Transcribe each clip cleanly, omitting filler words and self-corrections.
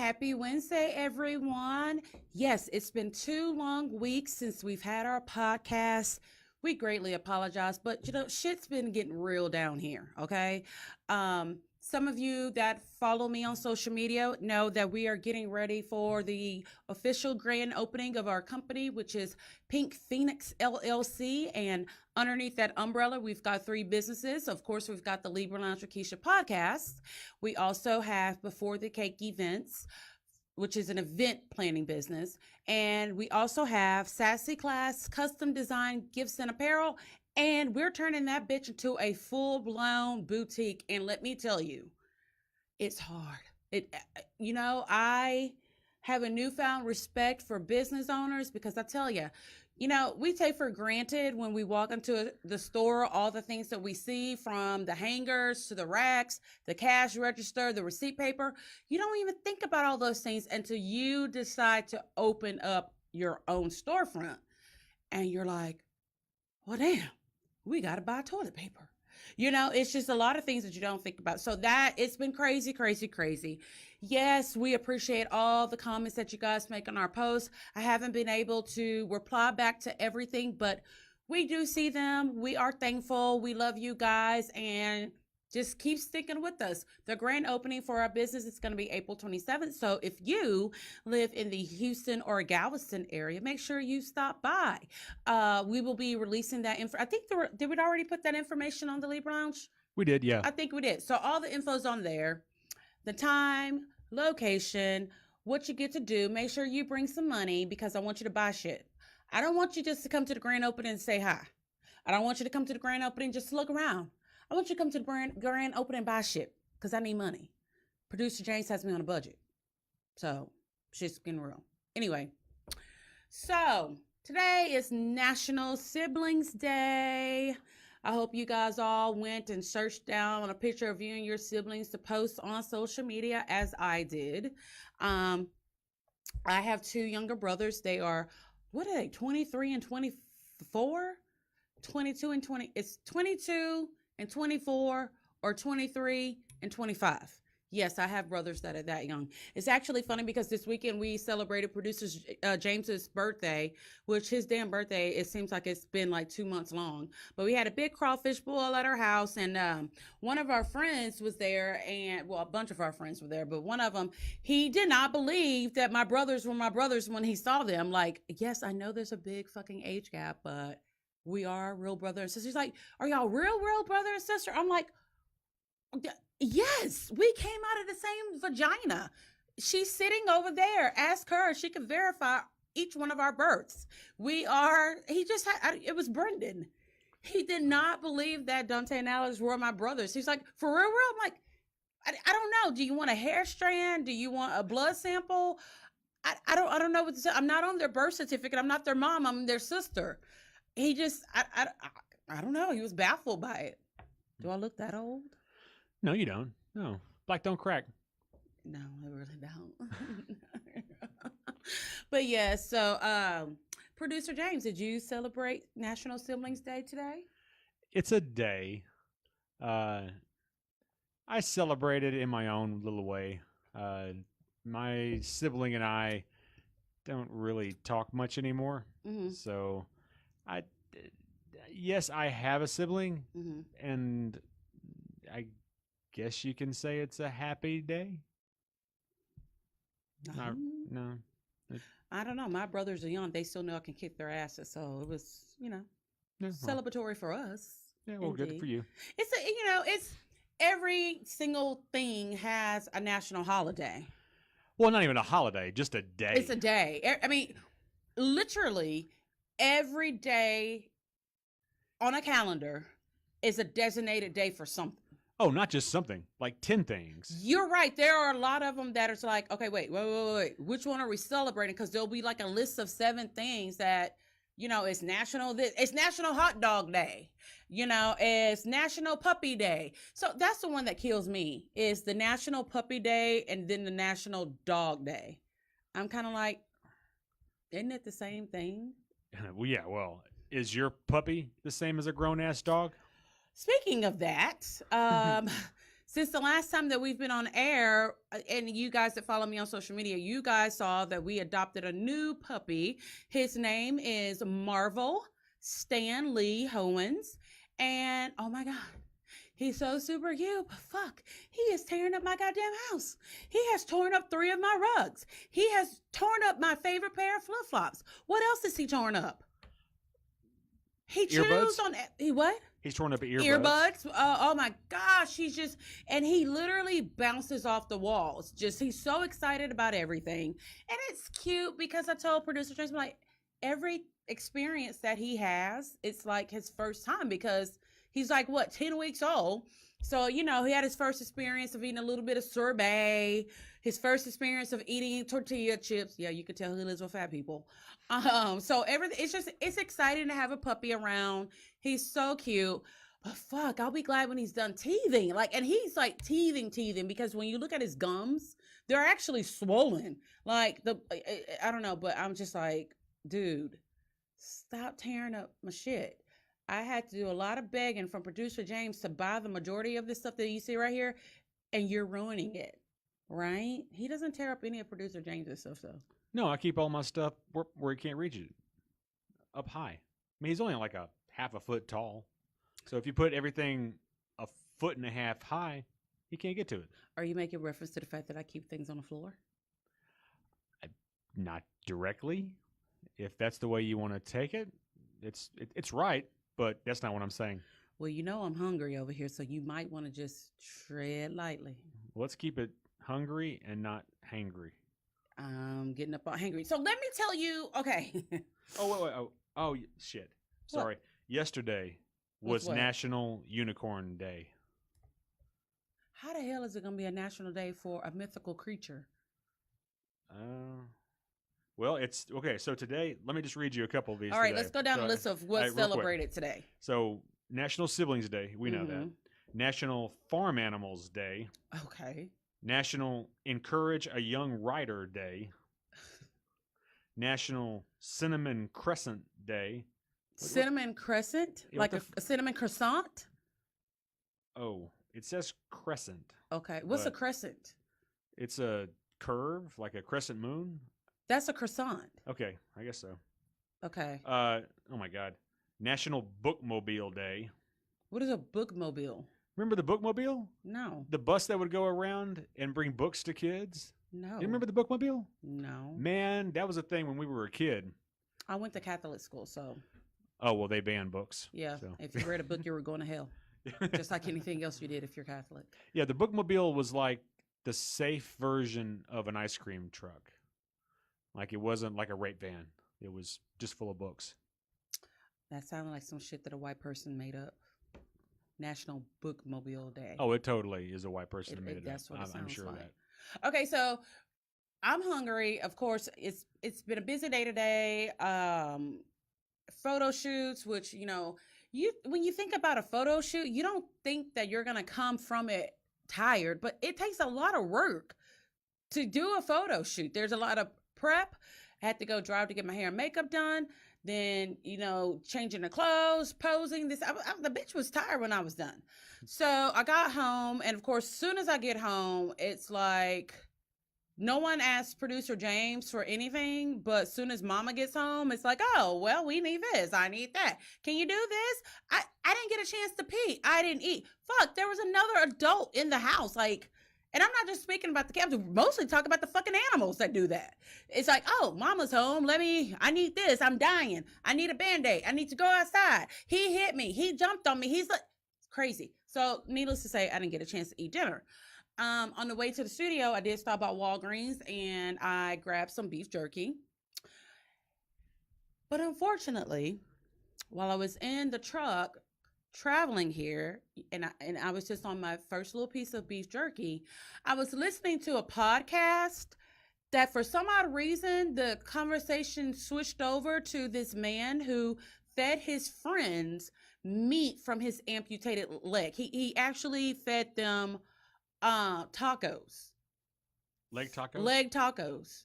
Happy Wednesday, everyone. Yes, it's been 2 long weeks since we've had our podcast. We greatly apologize, but shit's been getting real down here, okay? Some of you that follow me on social media know that we are getting ready for the official grand opening of our company, which is Pink Phoenix LLC. And underneath that umbrella, we've got 3 businesses. Of course, we've got the Libra Lounge with Keisha podcast. We also have Before the Cake Events, which is an event planning business. And we also have Sassy Class Custom Design Gifts and Apparel. And we're turning that bitch into a full-blown boutique. And let me tell you, it's hard. I have a newfound respect for business owners because I tell you, we take for granted when we walk into the store, all the things that we see, from the hangers to the racks, the cash register, the receipt paper. You don't even think about all those things until you decide to open up your own storefront. And you're like, well, damn, we got to buy toilet paper. It's just a lot of things that you don't think about. So it's been crazy, crazy, crazy. Yes, we appreciate all the comments that you guys make on our posts. I haven't been able to reply back to everything, but we do see them. We are thankful. We love you guys, and just keep sticking with us. The grand opening for our business is going to be April 27th. So if you live in the Houston or Galveston area, make sure you stop by. We will be releasing that info. I think did we already put that information on the Libra Lounge? We did, yeah. I think we did. So all the info's on there. The time, location, what you get to do. Make sure you bring some money because I want you to buy shit. I don't want you just to come to the grand opening and say hi. I don't want you to come to the grand opening just to look around. I want you to come to the grand opening and buy shit because I need money. Producer James has me on a budget. So, shit's getting real. Anyway, so today is National Siblings Day. I hope you guys all went and searched down a picture of you and your siblings to post on social media, as I did. I have 2 younger brothers. They are, 23 and 24? 22 and 20. It's 22 and 24 or 23 and 25. Yes, I have brothers that are that young. It's actually funny because this weekend we celebrated producer James's birthday, which his damn birthday, it seems like it's been like 2 months long. But we had a big crawfish boil at our house, and one of our friends was there, and a bunch of our friends were there, but one of them, he did not believe that my brothers were my brothers when he saw them. Like, yes, I know there's a big fucking age gap, but we are real brother and sister. He's like, are y'all real brother and sister? I'm like, yes, we came out of the same vagina. She's sitting over there. Ask her. She can verify each one of our births. It was Brendan. He did not believe that Dante and Alex were my brothers. He's like, for real? I'm like, I don't know. Do you want a hair strand? Do you want a blood sample? I don't know what to say. I'm not on their birth certificate. I'm not their mom. I'm their sister. He just, I don't know. He was baffled by it. Do I look that old? No, you don't. No. Black don't crack. No, I really don't. But yeah, so Producer James, did you celebrate National Siblings Day today? It's a day. I celebrated in my own little way. My sibling and I don't really talk much anymore. Mm-hmm. So yes, I have a sibling, Mm-hmm. and I guess you can say it's a happy day. No. I don't know. My brothers are young. They still know I can kick their asses. So it was, celebratory for us. Yeah, well, indeed. good for you. It's every single thing has a national holiday. Well, not even a holiday, just a day. It's a day. I mean, literally every day on a calendar is a designated day for something. Oh, not just something, like 10 things. You're right. There are a lot of them that are like, okay, wait. Which one are we celebrating? Because there'll be like a list of 7 things that, it's National Hot Dog Day. It's National Puppy Day. So that's the one that kills me, is the National Puppy Day and then the National Dog Day. I'm kind of like, isn't it the same thing? Well, yeah, is your puppy the same as a grown-ass dog? Speaking of that, Since the last time that we've been on air, and you guys that follow me on social media, you guys saw that we adopted a new puppy. His name is Marvel Stan Lee Howens. And oh my God, he's so super cute. But fuck, he is tearing up my goddamn house. He has torn up 3 of my rugs. He has torn up my favorite pair of flip flops. What else is he torn up? He chews on he what? He's torn up earbuds. Earbuds. Oh my gosh, and he literally bounces off the walls. Just he's so excited about everything, and it's cute because I told producer Tracy, like, every experience that he has, it's like his first time because he's like, what, 10 weeks old. So, he had his first experience of eating a little bit of sorbet, his first experience of eating tortilla chips. Yeah, you could tell he lives with fat people. So everything, it's exciting to have a puppy around. He's so cute. But fuck, I'll be glad when he's done teething. And he's like teething because when you look at his gums, they're actually swollen. I don't know, but I'm just like, dude, stop tearing up my shit. I had to do a lot of begging from producer James to buy the majority of this stuff that you see right here, and you're ruining it, right? He doesn't tear up any of producer James's stuff, though. No, I keep all my stuff where he can't reach it, up high. I mean, he's only like a half a foot tall, so if you put everything a foot and a half high, he can't get to it. Are you making reference to the fact that I keep things on the floor? Not directly. If that's the way you want to take it, it's right. But that's not what I'm saying. Well, I'm hungry over here, so you might want to just tread lightly. Let's keep it hungry and not hangry. I'm getting up all hangry. So let me tell you, okay. Oh, shit. Sorry. What? Yesterday was National Unicorn Day. How the hell is it going to be a national day for a mythical creature? Well, it's okay. So today, let me just read you a couple of these. All right, today. let's go down the list of what's celebrated today. So, National Siblings Day, we know that. National Farm Animals Day. Okay. National Encourage a Young Writer Day. National Cinnamon Crescent Day. Cinnamon Crescent? Yeah, like a cinnamon croissant? Oh, it says crescent. Okay. What's a crescent? It's a curve, like a crescent moon. That's a croissant. Okay, I guess so. Okay. Oh my God. National Bookmobile Day. What is a bookmobile? Remember the bookmobile? No. The bus that would go around and bring books to kids? No. You remember the bookmobile? No. Man, that was a thing when we were a kid. I went to Catholic school, so. Oh, well, they banned books. Yeah. So. If you read a book, you were going to hell. Just like anything else you did if you're Catholic. Yeah, the bookmobile was like the safe version of an ice cream truck. Like, it wasn't like a rape van. It was just full of books. That sounded like some shit that a white person made up. National Bookmobile Day. Oh, it totally is a white person that made it that's up. what it sounds I'm sure like. of that. Okay, so I'm hungry. Of course, it's been a busy day today. Photo shoots, which, when you think about a photo shoot, you don't think that you're going to come from it tired, but it takes a lot of work to do a photo shoot. There's a lot of prep. I had to go drive to get my hair and makeup done. Then, changing the clothes, posing. The bitch was tired when I was done. So I got home, and of course, as soon as I get home, it's like no one asked producer James for anything, but as soon as mama gets home, it's like, oh, well, we need this. I need that. Can you do this? I didn't get a chance to pee. I didn't eat. Fuck, there was another adult in the house. And I'm not just speaking about the cats, mostly talk about the fucking animals that do that. It's like, oh, mama's home. I need this. I'm dying. I need a Band-Aid. I need to go outside. He hit me. He jumped on me. He's like, crazy. So needless to say, I didn't get a chance to eat dinner. On the way to the studio, I did stop at Walgreens and I grabbed some beef jerky. But unfortunately, while I was in the truck traveling here, and I was just on my first little piece of beef jerky, I was listening to a podcast that for some odd reason, the conversation switched over to this man who fed his friends meat from his amputated leg. He actually fed them tacos. Leg tacos? Leg tacos.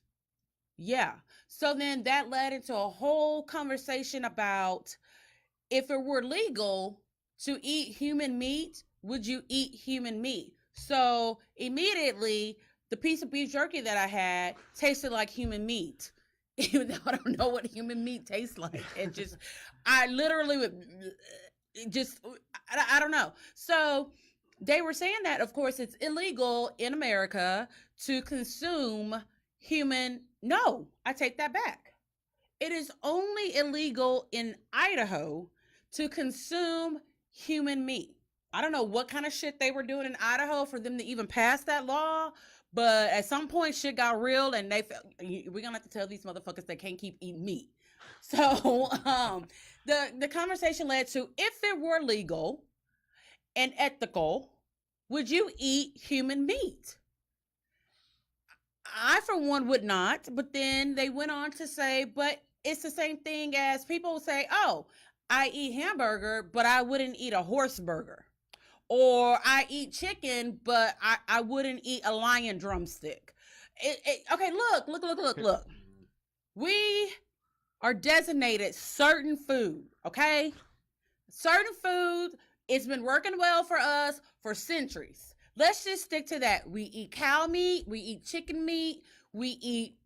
Yeah. So then that led into a whole conversation about if it were legal to eat human meat, would you eat human meat? So immediately, the piece of beef jerky that I had tasted like human meat, even though I don't know what human meat tastes like. I literally would just, I don't know. So they were saying that, of course, it's illegal in America to consume human. No, I take that back. It is only illegal in Idaho to consume human meat. I don't know what kind of shit they were doing in Idaho for them to even pass that law, but at some point shit got real and they felt we're gonna have to tell these motherfuckers they can't keep eating meat. So the conversation led to, if it were legal and ethical, would you eat human meat? I, for one, would not. But then they went on to say, but it's the same thing as people say, oh, I eat hamburger, but I wouldn't eat a horse burger. Or I eat chicken, but I wouldn't eat a lion drumstick. Okay, look. We are designated certain food, okay? Certain food, it's been working well for us for centuries. Let's just stick to that. We eat cow meat, we eat chicken meat, we eat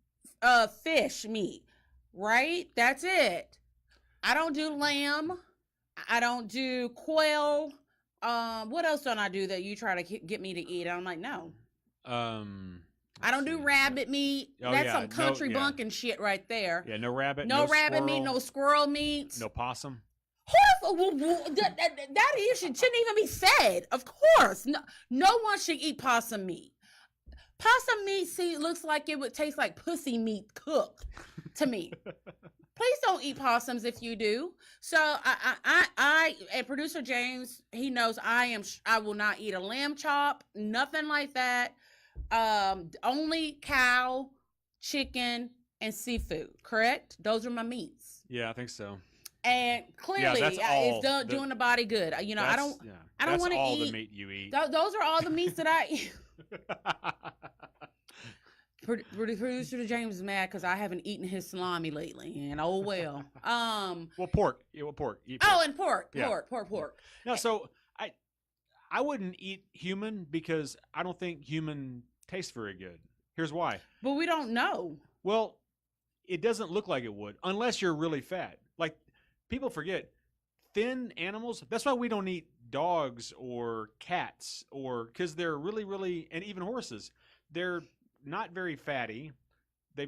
fish meat, right? That's it. I don't do lamb. I don't do quail. What else don't I do that you try to get me to eat? I'm like, no. I don't do rabbit meat. Oh, That's yeah. some country bunking shit right there. Yeah, no rabbit. No rabbit squirrel, meat, no squirrel meat. No possum. That issue shouldn't even be said. Of course. No one should eat possum meat. Possum meat looks like it would taste like pussy meat cooked to me. Please don't eat possums if you do. So I and producer James, he knows I will not eat a lamb chop, nothing like that. Only cow, chicken, and seafood. Correct? Those are my meats. Yeah, I think so. And clearly, it's doing the body good. You know, I don't want to eat all the meat you eat. Those are all the meats that I eat. Producer James is mad because I haven't eaten his salami lately, and oh well. Well, pork. Yeah, well, pork. Eat pork. Oh, and pork. No, so I wouldn't eat human because I don't think human tastes very good. Here's why. But we don't know. Well, it doesn't look like it would unless you're really fat. Like, people forget, thin animals, that's why we don't eat dogs or cats, or because they're really, really, and even horses, they're not very fatty. They're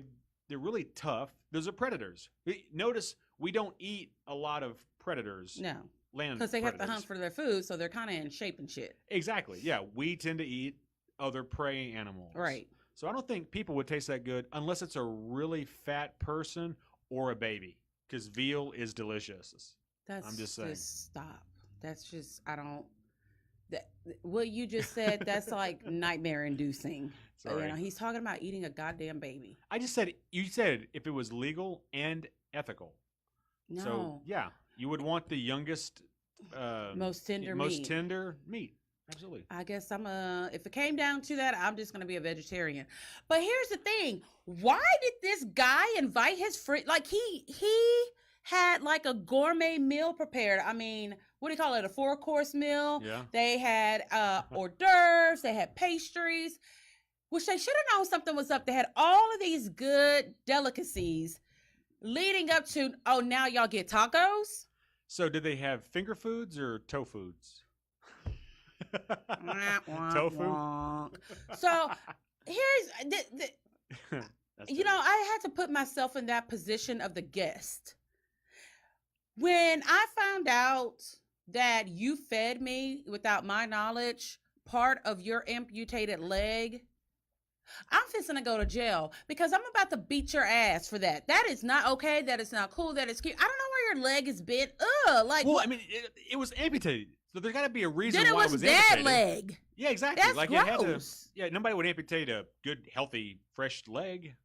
really tough. Those are predators. Notice we don't eat a lot of predators. No. Land because they predators. have to hunt for their food, so they're kind of in shape and shit. Exactly. Yeah, we tend to eat other prey animals. Right. So I don't think people would taste that good unless it's a really fat person or a baby, because veal is delicious. I'm just saying. Just stop. That's just, I don't. What you just said, that's like nightmare inducing. Sorry. You know, he's talking about eating a goddamn baby. I just said, you said if it was legal and ethical. No. So, yeah, you would want the youngest, most tender meat. Absolutely. I guess if it came down to that, I'm just going to be a vegetarian. But here's the thing. Why did this guy invite his friend? Like, he had like a gourmet meal prepared. I mean, what do you call it? A 4-course meal. Yeah. They had hors d'oeuvres. They had pastries, which they should have known something was up. They had all of these good delicacies leading up to, oh, now y'all get tacos? So did they have finger foods or toe foods? Tofu. So here's you know, I had to put myself in that position of the guest. When I found out that you fed me without my knowledge part of your amputated leg, I'm fixing to go to jail because I'm about to beat your ass for that. That is not okay. That is not cool. That is cute. I don't know where your leg is bent. Like, well, I mean, it was amputated. So there's got to be a reason then why it was dead amputated. Leg. Yeah, exactly. That's like gross. It had to. Yeah, nobody would amputate a good, healthy, fresh leg.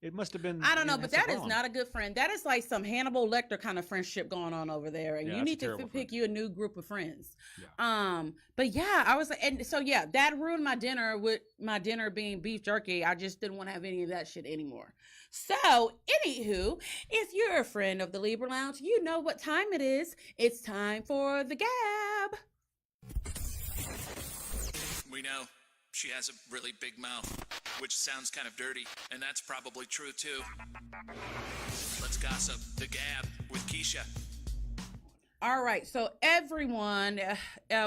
It must have been. I don't know, but that is not a good friend. That is like some Hannibal Lecter kind of friendship going on over there, and you need to pick you a new group of friends. Yeah. But yeah, I was, and so yeah, that ruined my dinner. With my dinner being beef jerky, I just didn't want to have any of that shit anymore. So, anywho, if you're a friend of the Libra Lounge, you know what time it is. It's time for the gab. We know. she has a really big mouth, which sounds kind of dirty, and that's probably true too. Let's gossip. The Gab with Keisha. All right, so everyone,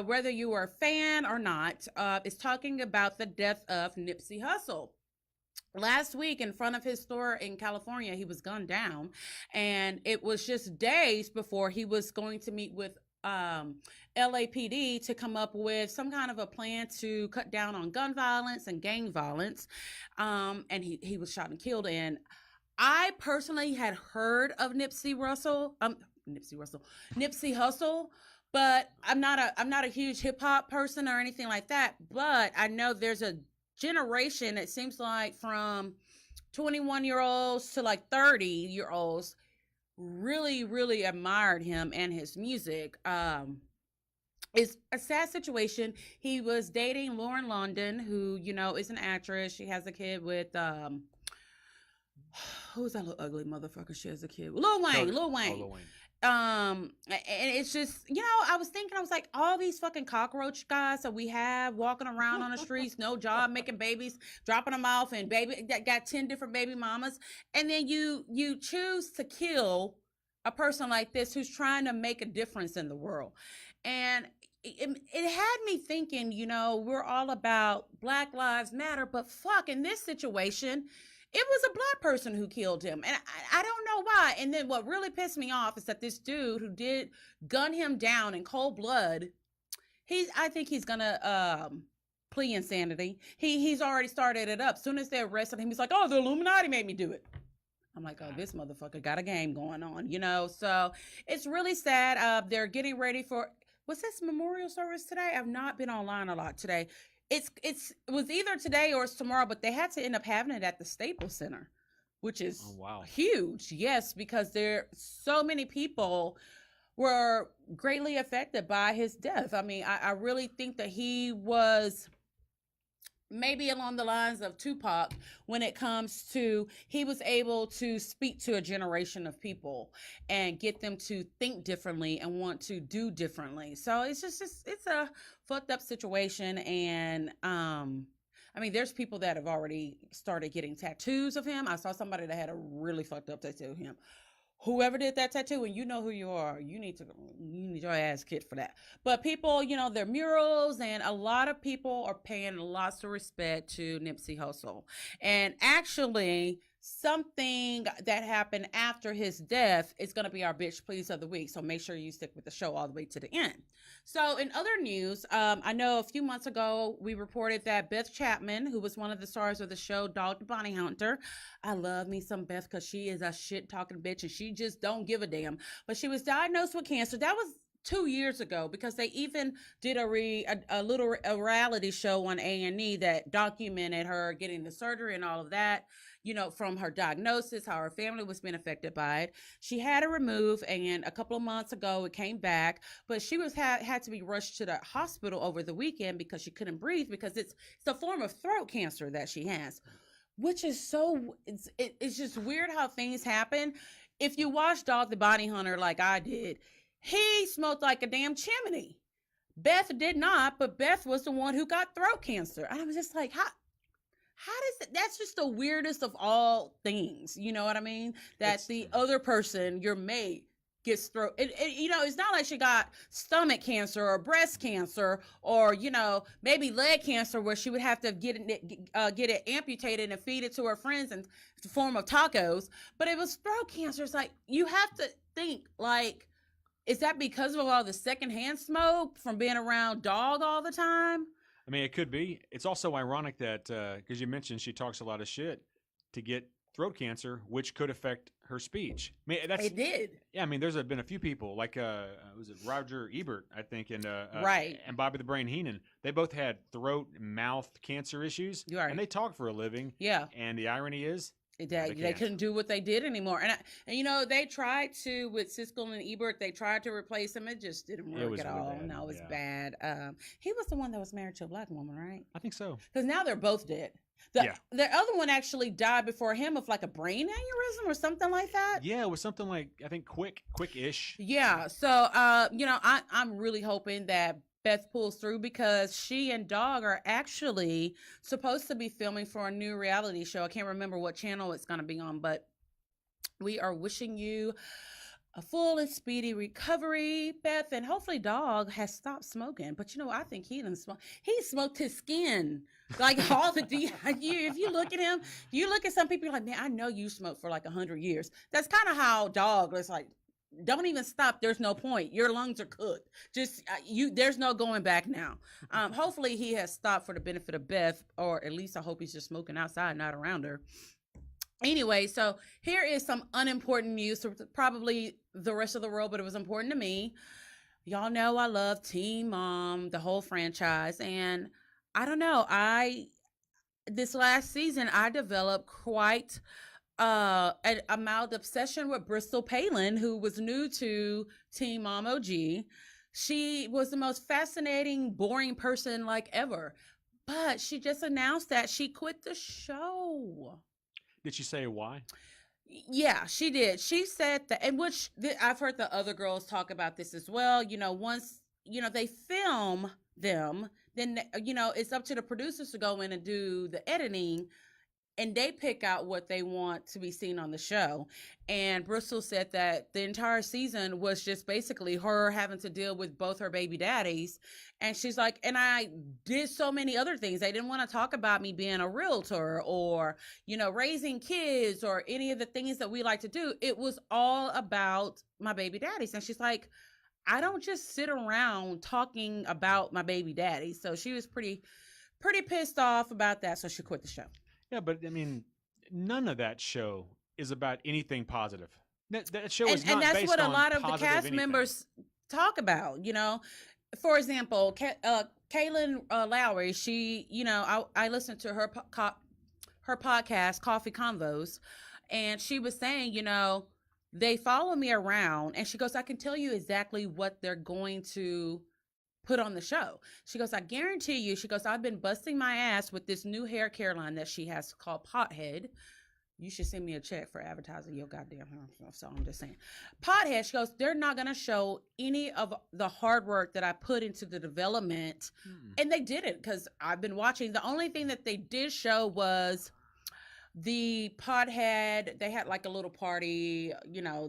whether you are a fan or not, is talking about the death of Nipsey Hussle. Last week, in front of his store in California, he was gunned down, and it was just days before he was going to meet with LAPD to come up with some kind of a plan to cut down on gun violence and gang violence. And he was shot and killed. And I personally had heard of Nipsey Hussle, but I'm not a huge hip hop person or anything like that. But I know there's a generation, it seems like, from 21-year-olds to like 30-year-olds really admired him and his music. It's a sad situation. He was dating Lauren London, who, you know, is an actress. She has a kid with who's that little ugly motherfucker? She has a kid. Lil Wayne. Oh, Lil Wayne. And it's just, you know, I was like, all these fucking cockroach guys that we have walking around on the streets, no job, making babies, dropping them off, and baby that got 10 different baby mamas, and then you choose to kill a person like this who's trying to make a difference in the world. And it had me thinking, you know, we're all about Black Lives Matter, but fuck, in this situation, it was a Black person who killed him. And I don't know why. And then what really pissed me off is that this dude who did gun him down in cold blood, I think he's gonna plea insanity. He's already started it up. As soon as they arrested him, he's like, oh, the Illuminati made me do it. I'm like, oh, this motherfucker got a game going on, you know? So it's really sad. They're getting ready for, was this memorial service today? I've not been online a lot today. It was either today or it's tomorrow, but they had to end up having it at the Staples Center, which is huge. Yes, because so many people were greatly affected by his death. I mean, I really think that he was maybe along the lines of Tupac when it comes to, he was able to speak to a generation of people and get them to think differently and want to do differently. So it's just it's a fucked up situation. And I mean, there's people that have already started getting tattoos of him. I saw somebody that had a really fucked up tattoo of him. Whoever did that tattoo, and you know who you are, you need your ass kicked for that. But people, you know, their murals, and a lot of people are paying lots of respect to Nipsey Hussle. And actually, something that happened after his death is going to be our bitch please of the week. So make sure you stick with the show all the way to the end. So in other news, I know a few months ago we reported that Beth Chapman, who was one of the stars of the show Dog the Bounty Hunter, I love me some Beth because she is a shit talking bitch and she just don't give a damn. But she was diagnosed with cancer. That was 2 years ago, because they even did a reality show on A&E that documented her getting the surgery and all of that, you know, from her diagnosis, how her family was being affected by it. She had it removed, and a couple of months ago it came back, but she was had to be rushed to the hospital over the weekend because she couldn't breathe, because it's a form of throat cancer that she has, which is it's just weird how things happen. If you watch Dog the Bounty Hunter like I did, he smoked like a damn chimney. Beth did not, but Beth was the one who got throat cancer. And I was just like, how does it, that's just the weirdest of all things. You know what I mean? That the other person, your mate, gets throat. You know, it's not like she got stomach cancer or breast cancer or, you know, maybe leg cancer where she would have to get it amputated and feed it to her friends in the form of tacos. But it was throat cancer. It's like, you have to think, like, is that because of all the secondhand smoke from being around Dog all the time? I mean, it could be. It's also ironic that, because you mentioned she talks a lot of shit, to get throat cancer, which could affect her speech. I mean, It did. Yeah, I mean, there's been a few people, like, was it Roger Ebert, I think, and right, and Bobby the Brain Heenan. They both had throat and mouth cancer issues, right, and they talk for a living. Yeah. And the irony is, they couldn't do what they did anymore. And you know, they tried to, with Siskel and Ebert, they tried to replace him. It just didn't work at all. Bad. No, it was bad. He was the one that was married to a black woman, right? I think so. Because now they're both dead. The other one actually died before him of like a brain aneurysm or something like that. Yeah, it was something like, I think quick-ish. Yeah. So, you know, I'm really hoping that Beth pulls through, because she and Dog are actually supposed to be filming for a new reality show. I can't remember what channel it's going to be on, but we are wishing you a full and speedy recovery, Beth, and hopefully Dog has stopped smoking. But I think he didn't smoke. He smoked his skin. Like all the if you look at him, you look at some people, you're like, man, I know you smoked for like 100 years. That's kind of how Dog is like. Don't even stop. There's no point. Your lungs are cooked. Just there's no going back now. Hopefully he has stopped for the benefit of Beth, or at least I hope he's just smoking outside, not around her. Anyway, so here is some unimportant news to probably the rest of the world, but it was important to me. Y'all know I love Teen Mom, the whole franchise, and I don't know. This last season I developed quite a mild obsession with Bristol Palin, who was new to Teen Mom OG. She was the most fascinating, boring person like ever, but she just announced that she quit the show. Did she say why? Yeah, she did. She said that, and I've heard the other girls talk about this as well. Once they film them, then it's up to the producers to go in and do the editing, and they pick out what they want to be seen on the show. And Bristol said that the entire season was just basically her having to deal with both her baby daddies. And she's like, and I did so many other things. They didn't want to talk about me being a realtor or, raising kids or any of the things that we like to do. It was all about my baby daddies. And she's like, I don't just sit around talking about my baby daddy. So she was pretty pissed off about that. So she quit the show. Yeah, but I mean, none of that show is about anything positive. That show is not and that's based what a on lot of the positive cast anything. members talk about. For example, Kaylin Lowry. She, I listened to her podcast, Coffee Convos, and she was saying, they follow me around, and she goes, I can tell you exactly what they're going to put on the show. She goes, I guarantee you, she goes, I've been busting my ass with this new hair care line that she has called Pothead. You should send me a check for advertising your goddamn hair. So I'm just saying. Pothead, she goes, they're not going to show any of the hard work that I put into the development. And they didn't, because I've been watching. The only thing that they did show was the Pothead. They had like a little party,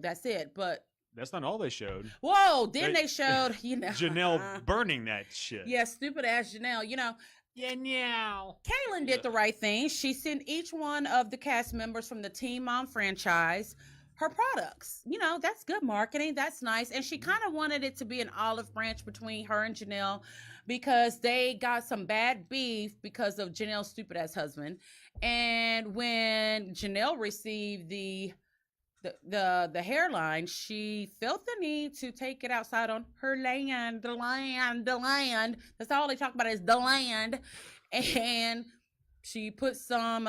that's it. But that's not all they showed. Whoa, then they showed, Janelle burning that shit. Yeah, stupid ass Janelle, Janelle. Kaylin did the right thing. She sent each one of the cast members from the Teen Mom franchise her products. That's good marketing. That's nice. And she kind of wanted it to be an olive branch between her and Janelle, because they got some bad beef because of Janelle's stupid ass husband. And when Janelle received the hairline, she felt the need to take it outside on her land, the land. That's all they talk about is the land. And she put some,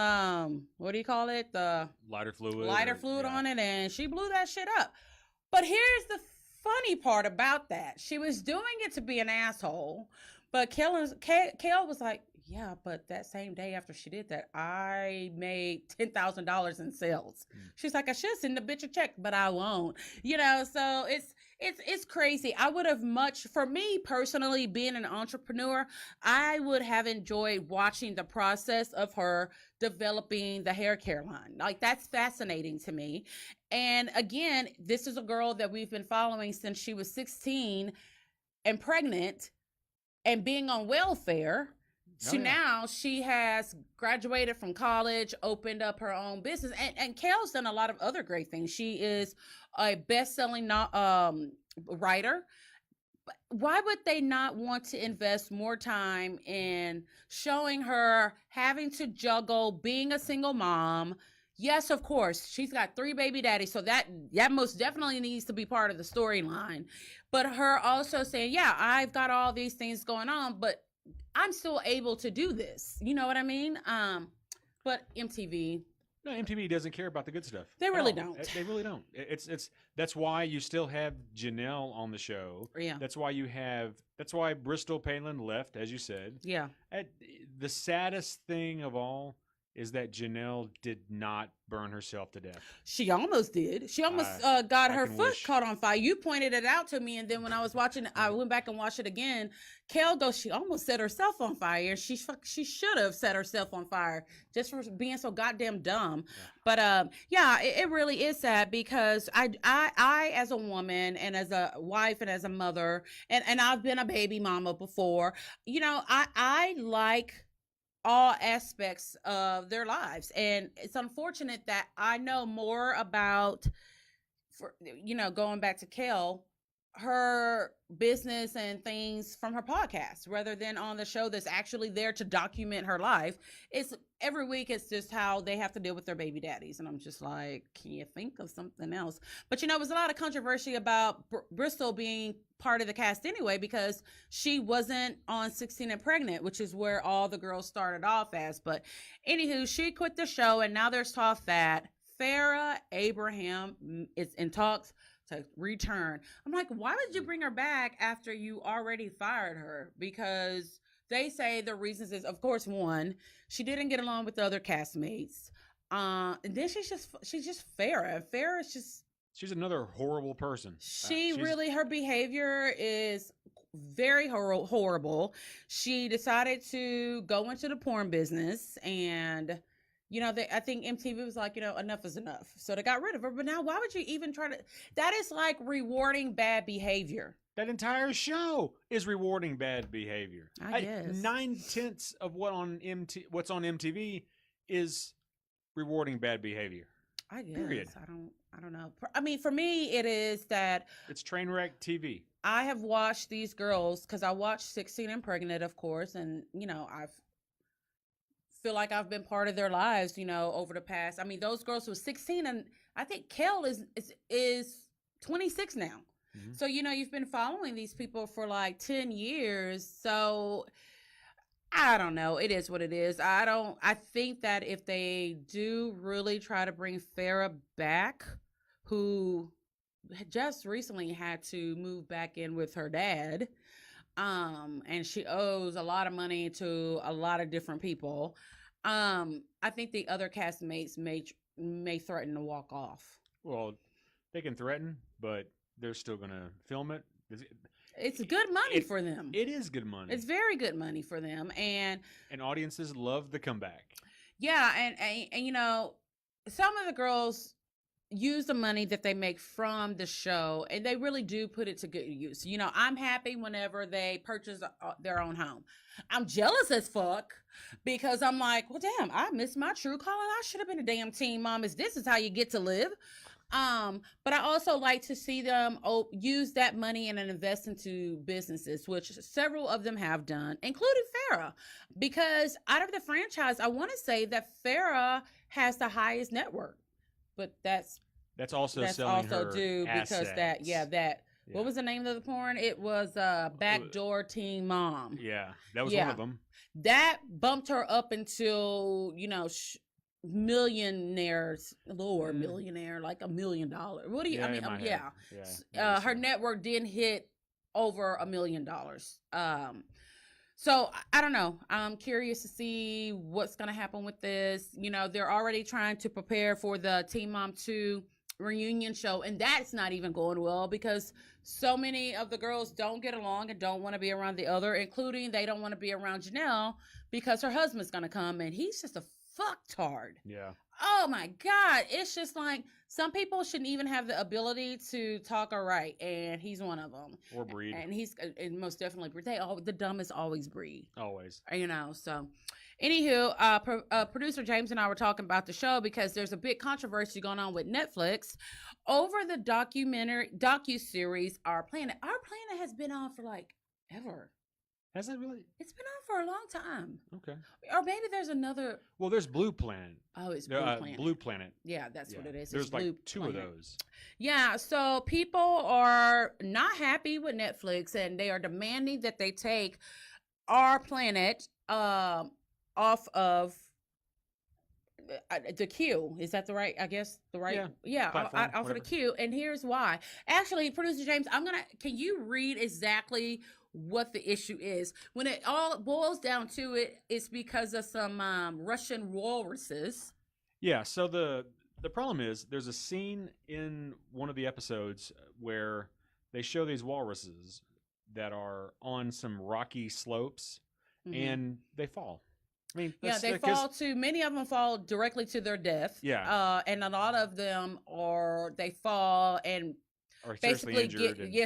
what do you call it? The lighter fluid on it, and she blew that shit up. But here's the funny part about that. She was doing it to be an asshole, but Kel was like, yeah, but that same day after she did that, I made $10,000 in sales. She's like, I should send the bitch a check, but I won't. So it's crazy. I would have for me personally, being an entrepreneur, I would have enjoyed watching the process of her developing the hair care line. Like, that's fascinating to me. And again, this is a girl that we've been following since she was 16 and pregnant and being on welfare. So now she has graduated from college, opened up her own business, and Kale's done a lot of other great things. She is a best-selling writer. Why would they not want to invest more time in showing her having to juggle being a single mom? Yes, of course, she's got 3 baby daddies, so that most definitely needs to be part of the storyline. But her also saying, yeah, I've got all these things going on, but I'm still able to do this. You know what I mean? But MTV. No, MTV doesn't care about the good stuff. They really don't. They really don't. That's why you still have Janelle on the show. Yeah. That's why Bristol Palin left, as you said. Yeah. The saddest thing of all is that Janelle did not burn herself to death. She almost did. She almost got her foot caught on fire. You pointed it out to me, and then when I was watching it, I went back and watched it again. Kel goes, she almost set herself on fire. She should have set herself on fire just for being so goddamn dumb. Yeah. But yeah, it really is sad because I as a woman and as a wife and as a mother, and I've been a baby mama before, you know, I like all aspects of their lives, and it's unfortunate that I know more about, going back to Kel, her business and things from her podcast rather than on the show that's actually there to document her life. It's every week it's just how they have to deal with their baby daddies, and I'm just like, can you think of something else? But there's a lot of controversy about Bristol being part of the cast anyway, because she wasn't on 16 and Pregnant, which is where all the girls started off as. But anywho, she quit the show, and now there's talk that Farrah Abraham is in talks to return. I'm like, why would you bring her back after you already fired her? Because they say the reasons is, of course, one, she didn't get along with the other castmates, and then she's just Farrah. Farrah's just, she's another horrible person. Her behavior is very horrible. She decided to go into the porn business, and I think MTV was like, enough is enough. So they got rid of her. But now why would you even try to? That is like rewarding bad behavior. That entire show is rewarding bad behavior. I guess 9/10 of what's on MTV is rewarding bad behavior. I guess. Period. I don't know. I mean, for me, it is that it's train wreck TV. I have watched these girls because I watched 16 and Pregnant, of course, and I've feel like I've been part of their lives, over the past. I mean, those girls were 16, and I think Kel is 26 now. Mm-hmm. So, you've been following these people for like 10 years. So I don't know. It is what it is. I think that if they do really try to bring Farrah back, who just recently had to move back in with her dad, and she owes a lot of money to a lot of different people, I think the other castmates may threaten to walk off. Well, they can threaten, but they're still gonna film it. It's good money for them. It is good money. It's very good money for them, and audiences love the comeback. Yeah, and some of the girls use the money that they make from the show, and they really do put it to good use. I'm happy whenever they purchase their own home. I'm jealous as fuck because I'm like, well, damn, I missed my true calling. I should have been a damn teen mom. This is how you get to live. But I also like to see them use that money and invest into businesses, which several of them have done, including Farrah, because out of the franchise, I want to say that Farrah has the highest network. But that's also due assets. Because what was the name of the porn? It was Backdoor Teen Mom. Yeah, that was one of them. That bumped her up until millionaires, lower millionaire, like $1 million. What do you? Her network didn't hit over $1 million. So I don't know. I'm curious to see what's going to happen with this. They're already trying to prepare for the Teen Mom 2 reunion show, and that's not even going well because so many of the girls don't get along and don't want to be around the other, including they don't want to be around Janelle because her husband's going to come, and he's just a fucktard. Yeah. Oh my God. It's just like some people shouldn't even have the ability to talk or write, and he's one of them. Or breed. And he's most definitely breed. The dumbest always breed. Always. So anywho, producer James and I were talking about the show because there's a big controversy going on with Netflix over the docuseries Our Planet. Our Planet has been on for like ever. Has it really? It's been on for a long time. Okay. Or maybe there's another. Well, there's Blue Planet. Oh, it's Blue Planet. Blue Planet. Yeah, that's what it is. There's it's like Blue two Planet. of those. Yeah, so people are not happy with Netflix, and they are demanding that they take Our Planet off of the queue. Is that the right? I guess the right. Yeah, off of the queue. And here's why. Actually, producer James, can you read exactly what the issue is. When it all boils down to it, it's because of some Russian walruses. Yeah, so the problem is there's a scene in one of the episodes where they show these walruses that are on some rocky slopes and they fall. I mean, Yeah, they fall to, many of them fall directly to their death. Yeah. And a lot of them they fall and or basically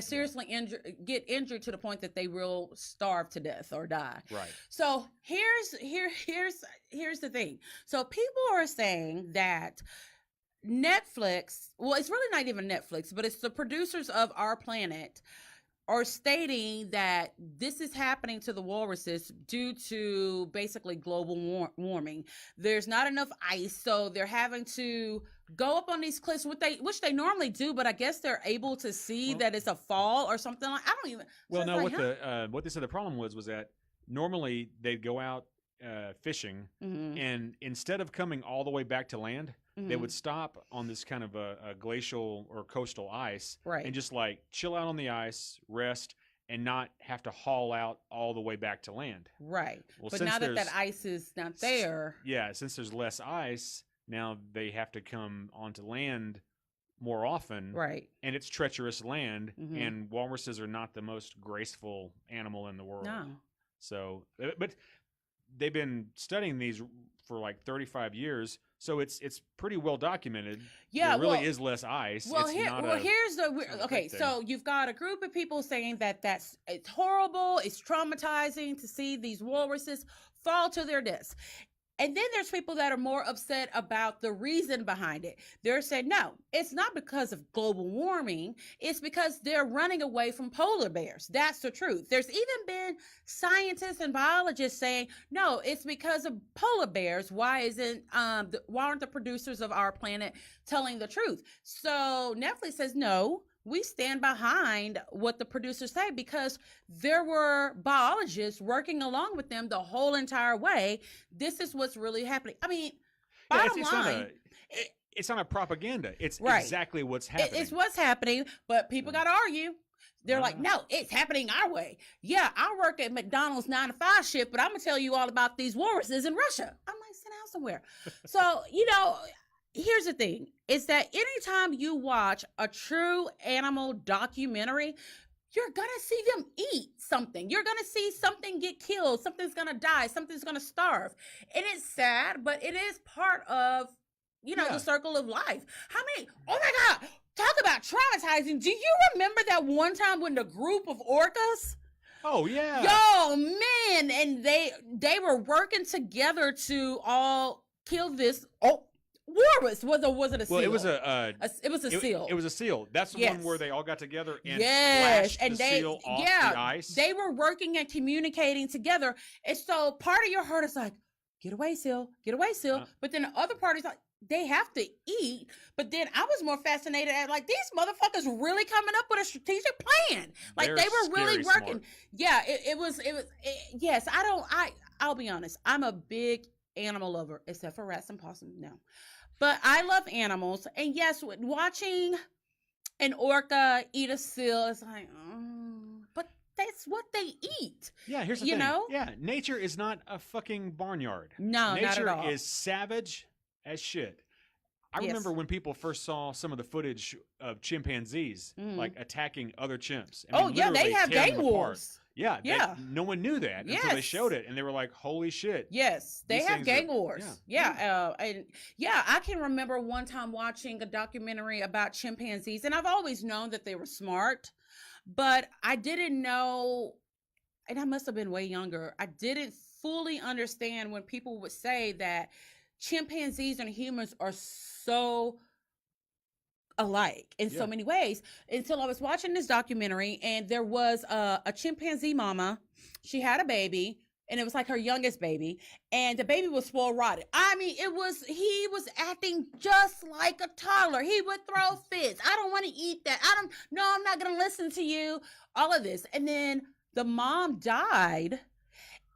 seriously injured get injured to the point that they will starve to death or die. Right. So here's the thing. So people are saying that Netflix, well, it's really not even Netflix, but it's the producers of Our Planet are stating that this is happening to the walruses due to basically global warming. There's not enough ice, so they're having to go up on these cliffs, which they normally do, but I guess they're able to see that it's a fall or something like. I don't even. Well, no, what they said the problem was that normally they'd go out fishing, and instead of coming all the way back to land, they would stop on this kind of a glacial or coastal ice, and just like chill out on the ice, rest, and not have to haul out all the way back to land. Right. Well, but now that ice is not there. Yeah, since there's less ice, now they have to come onto land more often. Right. And it's treacherous land, and walruses are not the most graceful animal in the world. No. So, but they've been studying these for like 35 years, so it's pretty well documented. Yeah, there really is less ice. Well, here's the okay. So you've got a group of people saying that it's horrible, it's traumatizing to see these walruses fall to their deaths. And then there's people that are more upset about the reason behind it. They're saying, no, it's not because of global warming. It's because they're running away from polar bears. That's the truth. There's even been scientists and biologists saying, no, it's because of polar bears. Why aren't the producers of Our Planet telling the truth? So Netflix says, no, we stand behind what the producers say because there were biologists working along with them the whole entire way. This is what's really happening. I mean, bottom line, it's not a propaganda. It's exactly what's happening. It's what's happening, but people got to argue. They're like, no, it's happening our way. Yeah, I work at McDonald's 9 to 5 shift, but I'm going to tell you all about these walruses in Russia. I'm like, sit down somewhere. So, here's the thing, is that anytime you watch a true animal documentary, you're going to see them eat something. You're going to see something get killed. Something's going to die. Something's going to starve. And it's sad, but it is part of, the circle of life. How many, oh my God, talk about traumatizing. Do you remember that one time when the group of orcas? Oh, yeah. Yo, man. And they were working together to all kill this. Walrus was it a seal? Well, it was it was a seal. It was a seal. That's the one where they all got together and splashed the seal off the ice. They were working and communicating together, and so part of your heart is like, "Get away, seal! Get away, seal!" But then the other part is like, they have to eat. But then I was more fascinated at like these motherfuckers really coming up with a strategic plan. Like they were really working. Smart. Yeah, it was. Yes, I'll be honest. I'm a big animal lover, except for rats and possums. No. But I love animals, and yes, watching an orca eat a seal is like, but that's what they eat. Yeah, here's the thing. Yeah, nature is not a fucking barnyard. No, nature not at all. Is savage as shit. I remember when people first saw some of the footage of chimpanzees like attacking other chimps. They have gang wars. Yeah. No one knew that until they showed it, and they were like, "Holy shit!" Yes, they have gang wars. I can remember one time watching a documentary about chimpanzees, and I've always known that they were smart, but I didn't know, and I must have been way younger. I didn't fully understand when people would say that chimpanzees and humans are so alike in so many ways until I was watching this documentary, and there was a chimpanzee mama. She had a baby, and it was like her youngest baby, and the baby was spoiled rotten. I mean, he was acting just like a toddler. He would throw fits. I don't want to eat that. I'm not going to listen to you. All of this. And then the mom died.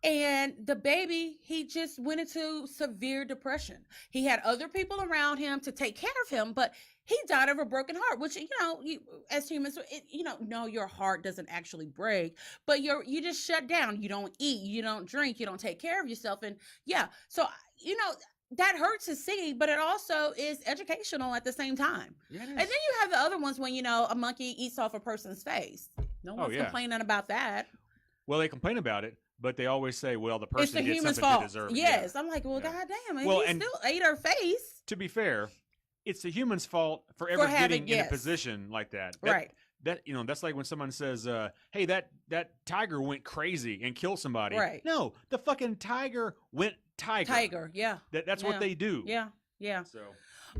And the baby, he just went into severe depression. He had other people around him to take care of him, but he died of a broken heart, which, as humans, no, your heart doesn't actually break, but you just shut down. You don't eat, you don't drink, you don't take care of yourself. And yeah, so, that hurts to see, but it also is educational at the same time. Yeah, and then you have the other ones when, a monkey eats off a person's face. No one's complaining about that. Well, they complain about it, but they always say, well, the person It's the gets human's something fault. to deserve. Yes. Yeah. I'm like, well, goddamn, well, he still ate her face. To be fair, it's the human's fault for ever getting in a position like that. Right. That's like when someone says, hey, that tiger went crazy and killed somebody. Right. No, the fucking tiger went tiger. Yeah. That's what they do. Yeah. So.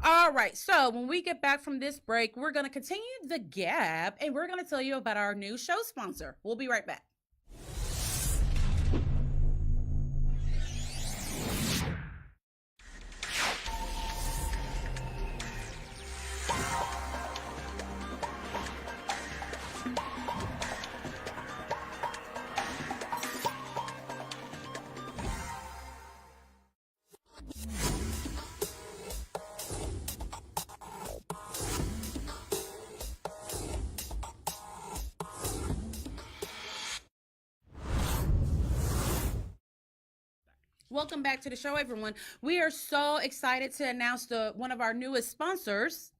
All right. So when we get back from this break, we're going to continue the Gab, and we're going to tell you about our new show sponsor. We'll be right back. Welcome back to the show, everyone. We are so excited to announce one of our newest sponsors,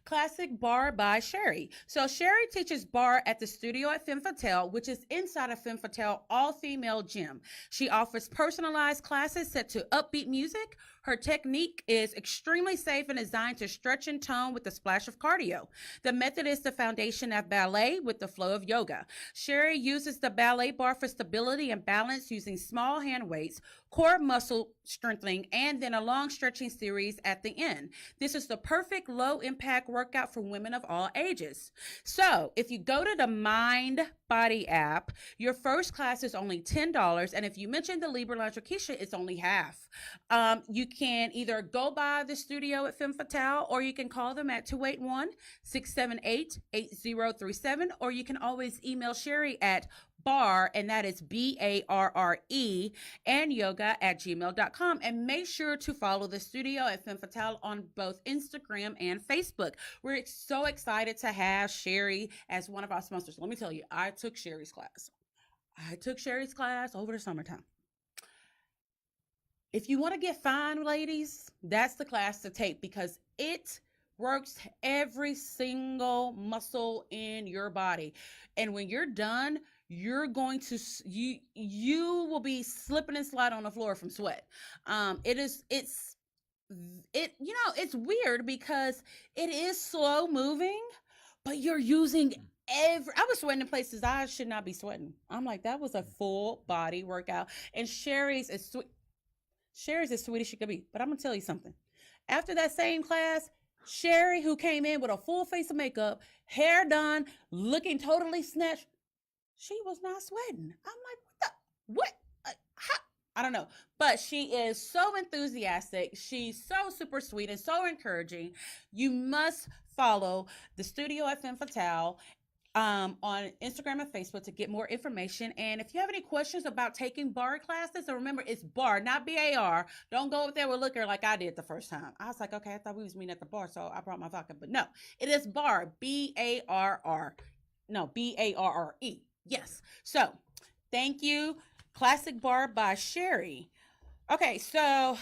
Classic Bar by Sherry. So Sherry teaches bar at the studio at Femme Fatale, which is inside of Femme Fatale all-female gym. She offers personalized classes set to upbeat music. Her technique is extremely safe and designed to stretch and tone with a splash of cardio. The method is the foundation of ballet with the flow of yoga. Sherry uses the ballet bar for stability and balance using small hand weights, core muscle strengthening, and then a long stretching series at the end. This is the perfect low impact workout for women of all ages. So if you go to the Mind Body app, your first class is only $10. And if you mention the Libra Lounge with Keisha, it's only half. You can either go by the studio at Femme Fatale, or you can call them at 281-678-8037, or you can always email Sherry at bar, and that is BARRE, and yoga@gmail.com. And make sure to follow the studio at Femme Fatale on both Instagram and Facebook. We're so excited to have Sherry as one of our sponsors. Let me tell you, I took Sherry's class. Over the summertime. If you want to get fine, ladies, that's the class to take, because it works every single muscle in your body. And when you're done, you're going to, you will be slipping and sliding on the floor from sweat. It's weird because it is slow moving, but you're using I was sweating in places I should not be sweating. I'm like, that was a full body workout. And Sherry's as sweet as she could be. But I'm going to tell you something. After that same class, Sherry, who came in with a full face of makeup, hair done, looking totally snatched, she was not sweating. I'm like, what? I don't know. But she is so enthusiastic. She's so super sweet and so encouraging. You must follow the studio at Femme Fatale on Instagram and Facebook to get more information. And if you have any questions about taking bar classes, and remember, it's bar, not BAR. Don't go up there with liquor like I did the first time. I was like, okay, I thought we was meeting at the bar, so I brought my vodka. But no, it is bar, BARR. No, BARRE. Yes. So thank you, Classic Bar by Sherry. Okay, so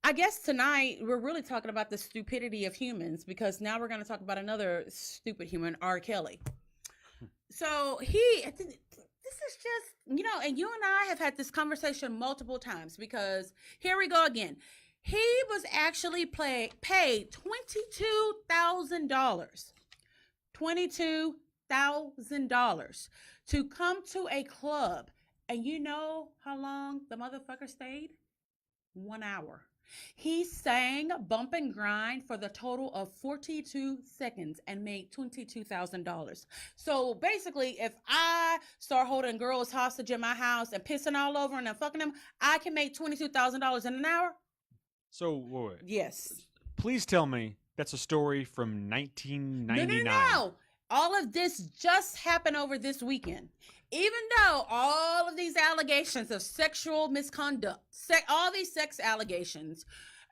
I guess tonight we're really talking about the stupidity of humans, because now we're going to talk about another stupid human, R. Kelly. So this is just, and you and I have had this conversation multiple times, because here we go again. He was actually paid $22,000. $22,000 to come to a club. And you know how long the motherfucker stayed? 1 hour. He sang Bump and Grind for the total of 42 seconds and made $22,000. So basically, if I start holding girls hostage in my house and pissing all over and then fucking them, I can make $22,000 in an hour? So, wait. Yes. Please tell me that's a story from 1999. No. All of this just happened over this weekend. Even though all of these allegations of sexual misconduct, all these sex allegations,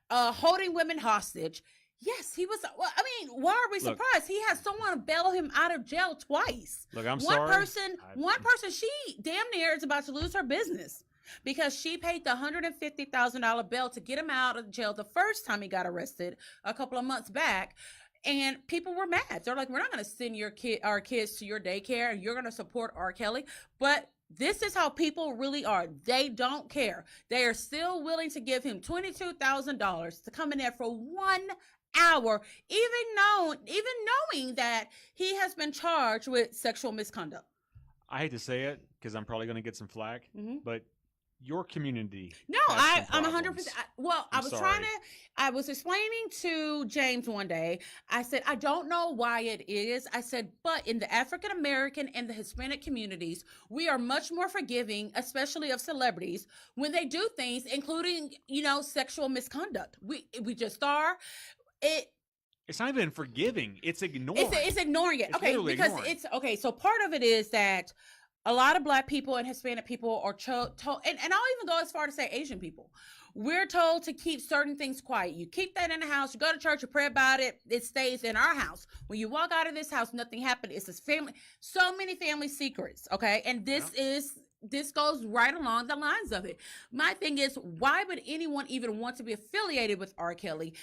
holding women hostage, Yes, he was. Well, I mean, why are we Look. surprised? He had someone bail him out of jail twice. Look, I'm one sorry. person, she damn near is about to lose her business because she paid the $150,000 bail to get him out of jail the first time he got arrested a couple of months back. And people were mad. They're like, we're not going to send our kids to your daycare, and you're going to support R. Kelly. But this is how people really are. They don't care. They are still willing to give him $22,000 to come in there for 1 hour, even knowing that he has been charged with sexual misconduct. I hate to say it because I'm probably going to get some flack, but your community. No, I'm 100%. Well, I was explaining to James one day. I said, I don't know why it is. I said, but in the African American and the Hispanic communities, we are much more forgiving, especially of celebrities, when they do things, including, sexual misconduct. We just are. It's not even forgiving. It's ignoring. It's ignoring it. It's Okay, because ignoring. it's okay. So part of it is that a lot of Black people and Hispanic people are told, and I'll even go as far to say Asian people. We're told to keep certain things quiet. You keep that in the house. You go to church, you pray about it. It stays in our house. When you walk out of this house, nothing happened. It's this family. So many family secrets. Okay, and this goes right along the lines of it. My thing is, why would anyone even want to be affiliated with R. Kelly?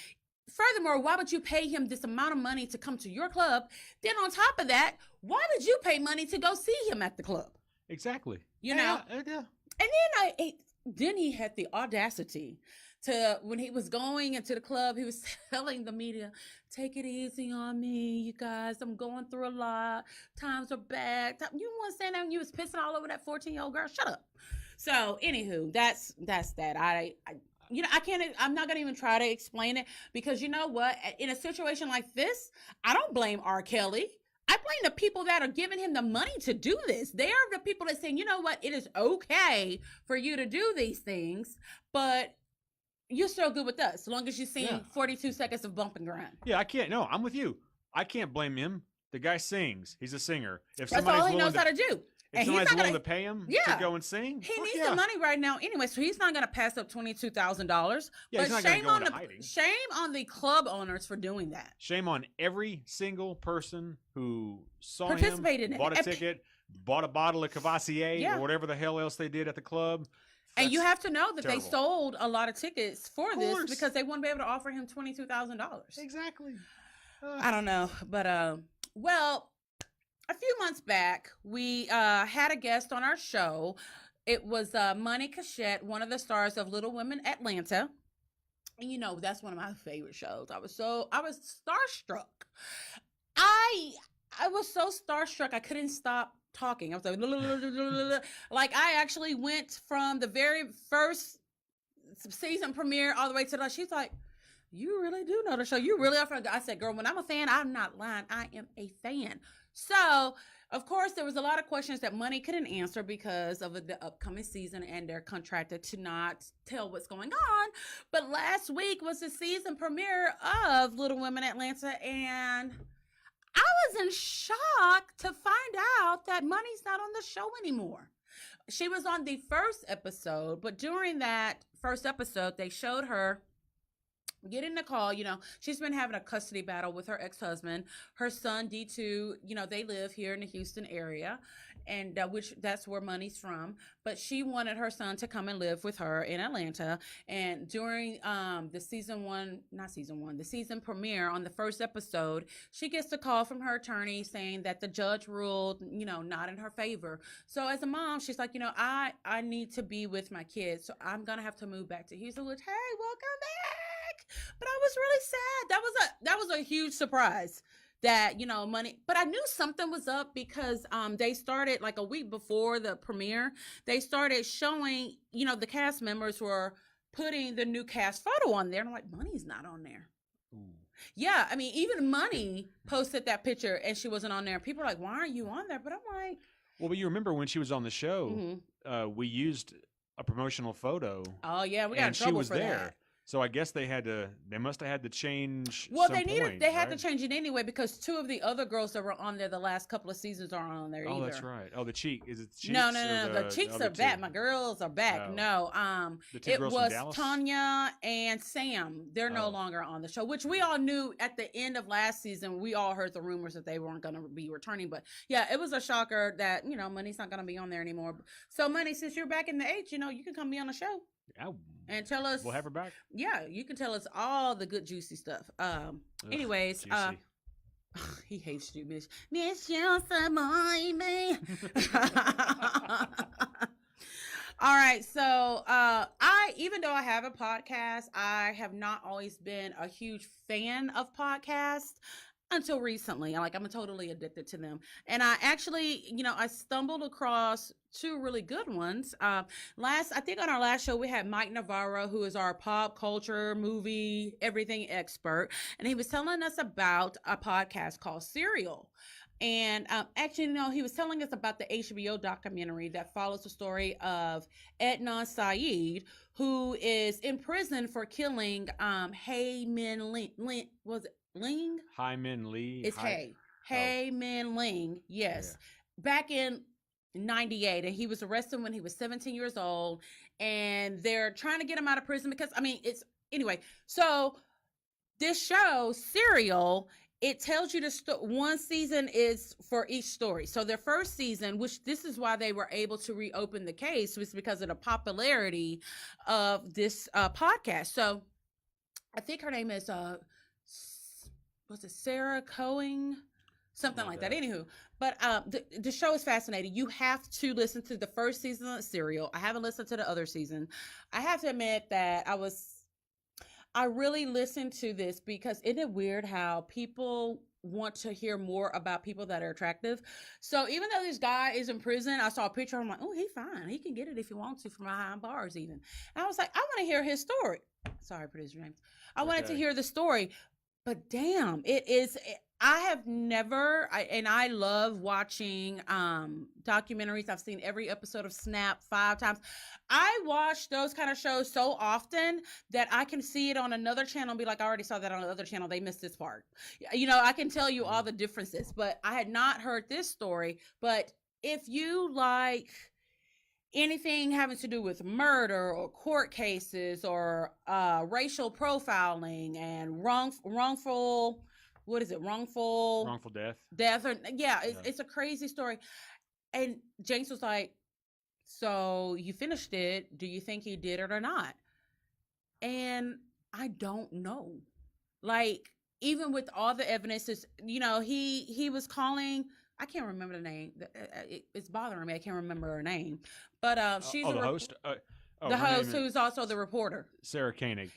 Furthermore, why would you pay him this amount of money to come to your club? Then on top of that, why would you pay money to go see him at the club? Exactly. Yeah. Yeah. And then he had the audacity to, when he was going into the club, he was telling the media, take it easy on me, you guys. I'm going through a lot. Times are bad. You want to stand there and you was pissing all over that 14-year-old girl? Shut up. So, anywho, that's that. I'm not going to even try to explain it because you know what? In a situation like this, I don't blame R. Kelly. I blame the people that are giving him the money to do this. They are the people that saying, you know what? It is okay for you to do these things, but you're still good with us as long as you're seeing 42 seconds of bump and grind. Yeah, I can't. No, I'm with you. I can't blame him. The guy sings. He's a singer. If That's all he knows how to do. If somebody's willing to pay him to go and sing, he needs the money right now anyway, so he's not going to pass up $22,000. Yeah, but shame on the club owners for doing that. Shame on every single person who saw participated him, bought a ticket, bought a bottle of Cavassier or whatever the hell else they did at the club. And you have to know that terrible. they sold a lot of tickets for this because they wouldn't be able to offer him $22,000. Exactly. I don't know, but well, a few months back, we had a guest on our show. It was Money Cachette, one of the stars of Little Women Atlanta. And that's one of my favorite shows. I was starstruck. I was so starstruck I couldn't stop talking. I was like, like I actually went from the very first season premiere all the way to the. She's like, you really do know the show. You really are. I said, girl, when I'm a fan, I'm not lying. I am a fan. So, of course, there was a lot of questions that Money couldn't answer because of the upcoming season, and they're contracted to not tell what's going on. But last week was the season premiere of Little Women Atlanta, and I was in shock to find out that Money's not on the show anymore. She was on the first episode, but during that first episode, they showed her getting the call. She's been having a custody battle with her ex-husband. Her son D2, they live here in the Houston area, and which that's where Money's from. But she wanted her son to come and live with her in Atlanta. And during the season premiere on the first episode, she gets a call from her attorney saying that the judge ruled, not in her favor. So as a mom, she's like, I need to be with my kids, so I'm gonna have to move back to Houston. Which, hey, welcome back. But I was really sad. That was a huge surprise that, Money, but I knew something was up because they started like a week before the premiere. They started showing, the cast members were putting the new cast photo on there. And I'm like, Money's not on there. Ooh. Yeah, I mean, even Money posted that picture and she wasn't on there. People are like, why aren't you on there? But I'm like, well, but you remember when she was on the show, we used a promotional photo. Oh yeah, we got in trouble for that. So I guess they must have had to change. Well, some they point, had to right? change it anyway because 2 of the other girls that were on there the last couple of seasons aren't on there Oh, either. that's right. Oh, the cheek. Is it the cheeks? No, no, or no, no. The cheeks other are back. two? My girls are back. Oh. No, The 2 it girls from was Dallas? Tanya and Sam. They're no Oh. longer on the show, which we all knew at the end of last season. We all heard the rumors that they weren't going to be returning, but yeah, it was a shocker that Money's not going to be on there anymore. So, Money, since you're back in the H, you can come be on the show Yeah, and tell us. we'll have her back. Yeah, you can tell us all the good juicy stuff. Anyways, juicy. he hates you, Miss you some more, man. All right, so even though I have a podcast, I have not always been a huge fan of podcasts until recently. I'm totally addicted to them. And I actually, I stumbled across 2 really good ones. I think on our last show, we had Mike Navarro, who is our pop culture, movie, everything expert. And he was telling us about a podcast called Serial. And actually, he was telling us about the HBO documentary that follows the story of Adnan Syed, who is in prison for killing Hae Min Ling. Was it Ling? Hai Min Lee. It's Hae Min Ling. Yes. Yeah. Back in 98, and he was arrested when he was 17 years old, and they're trying to get him out of prison because anyway. So this show, Serial, it tells you one season is for each story. So their first season, which this is why they were able to reopen the case, was because of the popularity of this podcast. So I think her name is was it Sarah Cohen? Something like that. Anywho, but the show is fascinating. You have to listen to the first season of Serial. I haven't listened to the other season. I have to admit that I really listened to this because isn't it weird how people want to hear more about people that are attractive? So even though this guy is in prison, I saw a picture. I'm like, oh, he's fine. He can get it if he wants to from behind bars even. And I was like, I want to hear his story. Sorry, producer James. I wanted to hear the story. But damn, I have never, and I love watching documentaries. I've seen every episode of Snap 5 times. I watch those kind of shows so often that I can see it on another channel and be like, I already saw that on the other channel. They missed this part. I can tell you all the differences, but I had not heard this story. But if you like anything having to do with murder or court cases or racial profiling and wrongful death, or it's a crazy story. And James was like, so you finished it, do you think he did it or not? And I don't know. Like, even with all the evidence, he was calling, I can't remember the name. It's bothering me. I can't remember her name. But she's the host. The host, who's also the reporter. Sarah Koenig.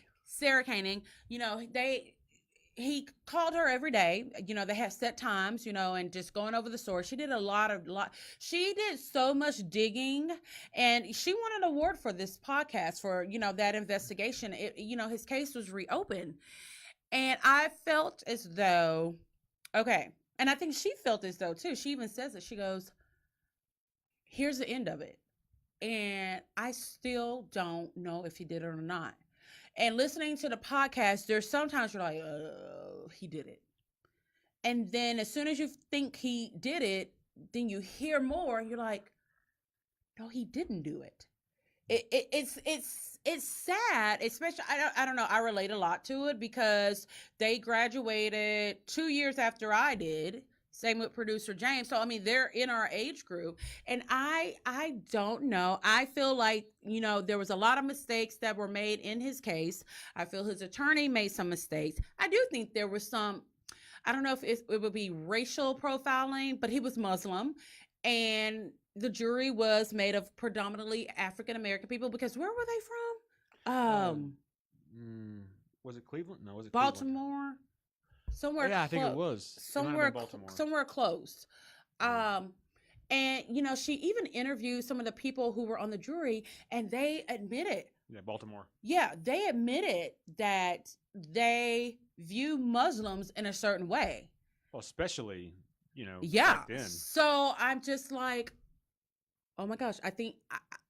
He called her every day. They have set times, and just going over the story. She did she did so much digging, and she won an award for this podcast for, that investigation. His case was reopened. And I felt as though, okay. And I think she felt as though too. She even says it. She goes, here's the end of it. And I still don't know if he did it or not. And listening to the podcast, there's sometimes you're like, he did it. And then as soon as you think he did it, then you hear more and you're like, no, he didn't do it. It's sad, especially, I don't know, I relate a lot to it because they graduated 2 years after I did. Same with producer James. So, they're in our age group. And I don't know. I feel like, there was a lot of mistakes that were made in his case. I feel his attorney made some mistakes. I do think there was some, I don't know if it would be racial profiling, but he was Muslim. And the jury was made of predominantly African-American people because where were they from? Was it Cleveland? No, was it Baltimore? Cleveland? Somewhere. Yeah, I think it was. Somewhere close. And, she even interviewed some of the people who were on the jury, and they admitted. Yeah, Baltimore. Yeah, they admitted that they view Muslims in a certain way. Well, especially, back then. So I'm just like, oh my gosh, I think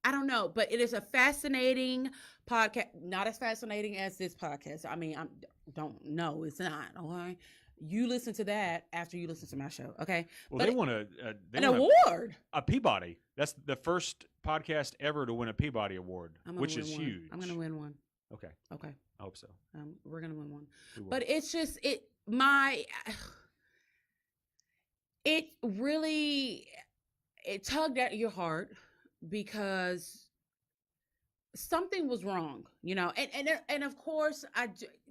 I don't know, but it is a fascinating podcast. Not as fascinating as this podcast. I mean, I don't know. It's not. Okay. You listen to that after you listen to my show. Okay. Well, but they won an award. a Peabody. That's the first podcast ever to win a Peabody Award, which is one. huge. I'm going to win one. Okay. Okay. I hope so. We're going to win one. We will. But it's just, it really, it tugged at your heart because something was wrong, you know, and of course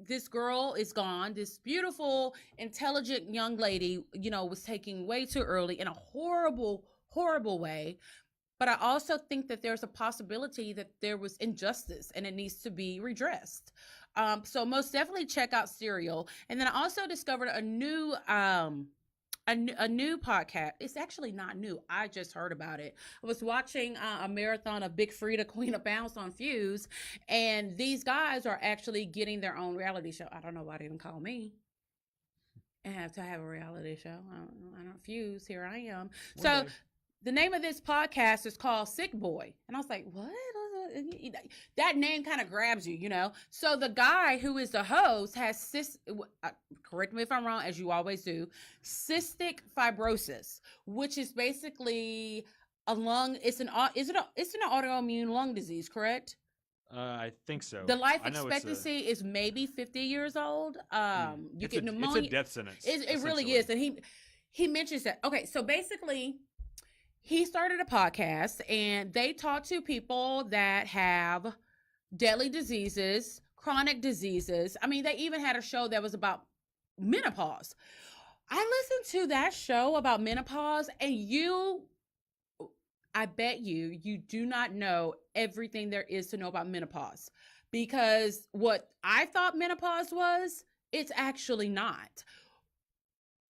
this girl is gone. This beautiful, intelligent young lady, you know, was taken way too early in a horrible way. But I also think that there's a possibility that there was injustice and it needs to be redressed. So most definitely check out Serial. And then I also discovered a new podcast. It's actually not new. I just heard about it. I was watching a marathon of Big Frida, Queen of Bounce on Fuse, and these guys are actually getting their own reality show. I don't know why they didn't call me and have to have a reality show. I don't Fuse. Here I am. So the name of this podcast is called Sick Boy. And I was like, what? That name kind of grabs you, you know? So the guy who is the host has correct me if I'm wrong, as you always do, cystic fibrosis, which is basically a lung. It's an autoimmune lung disease, correct? I think so. The life expectancy is maybe 50 years old. You get pneumonia. It's a death sentence. It really is. And he mentions that. Okay, so basically, he started a podcast and they talk to people that have deadly diseases, chronic diseases. I mean, they even had a show that was about menopause. I listened to that show about menopause, and I bet you do not know everything there is to know about menopause, because what I thought menopause was, it's actually not.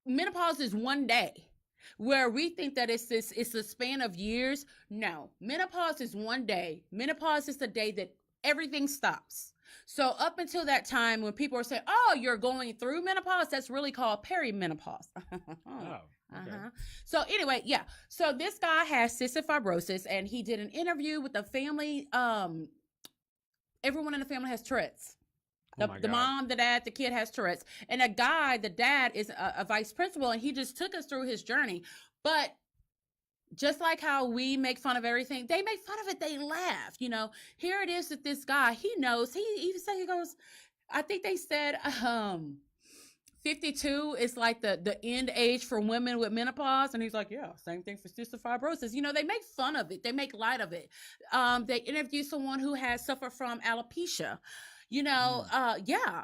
Menopause is one day. Where we think that it's a span of years. No, menopause is one day. Menopause is the day that everything stops. So up until that time, when people are saying, oh, you're going through menopause, that's really called perimenopause. So anyway, yeah. So this guy has cystic fibrosis, and he did an interview with the family. Everyone in the family has Tourette's. The mom, the dad, the kid has Tourette's. And the dad is a vice principal, and he just took us through his journey. But just like how we make fun of everything, they make fun of it. They laugh, you know. Here it is that this guy, he knows. He even said, he goes, I think they said 52 is like the end age for women with menopause. And he's like, yeah, same thing for cystic fibrosis. You know, they make fun of it. They make light of it. They interview someone who has suffered from alopecia. You know,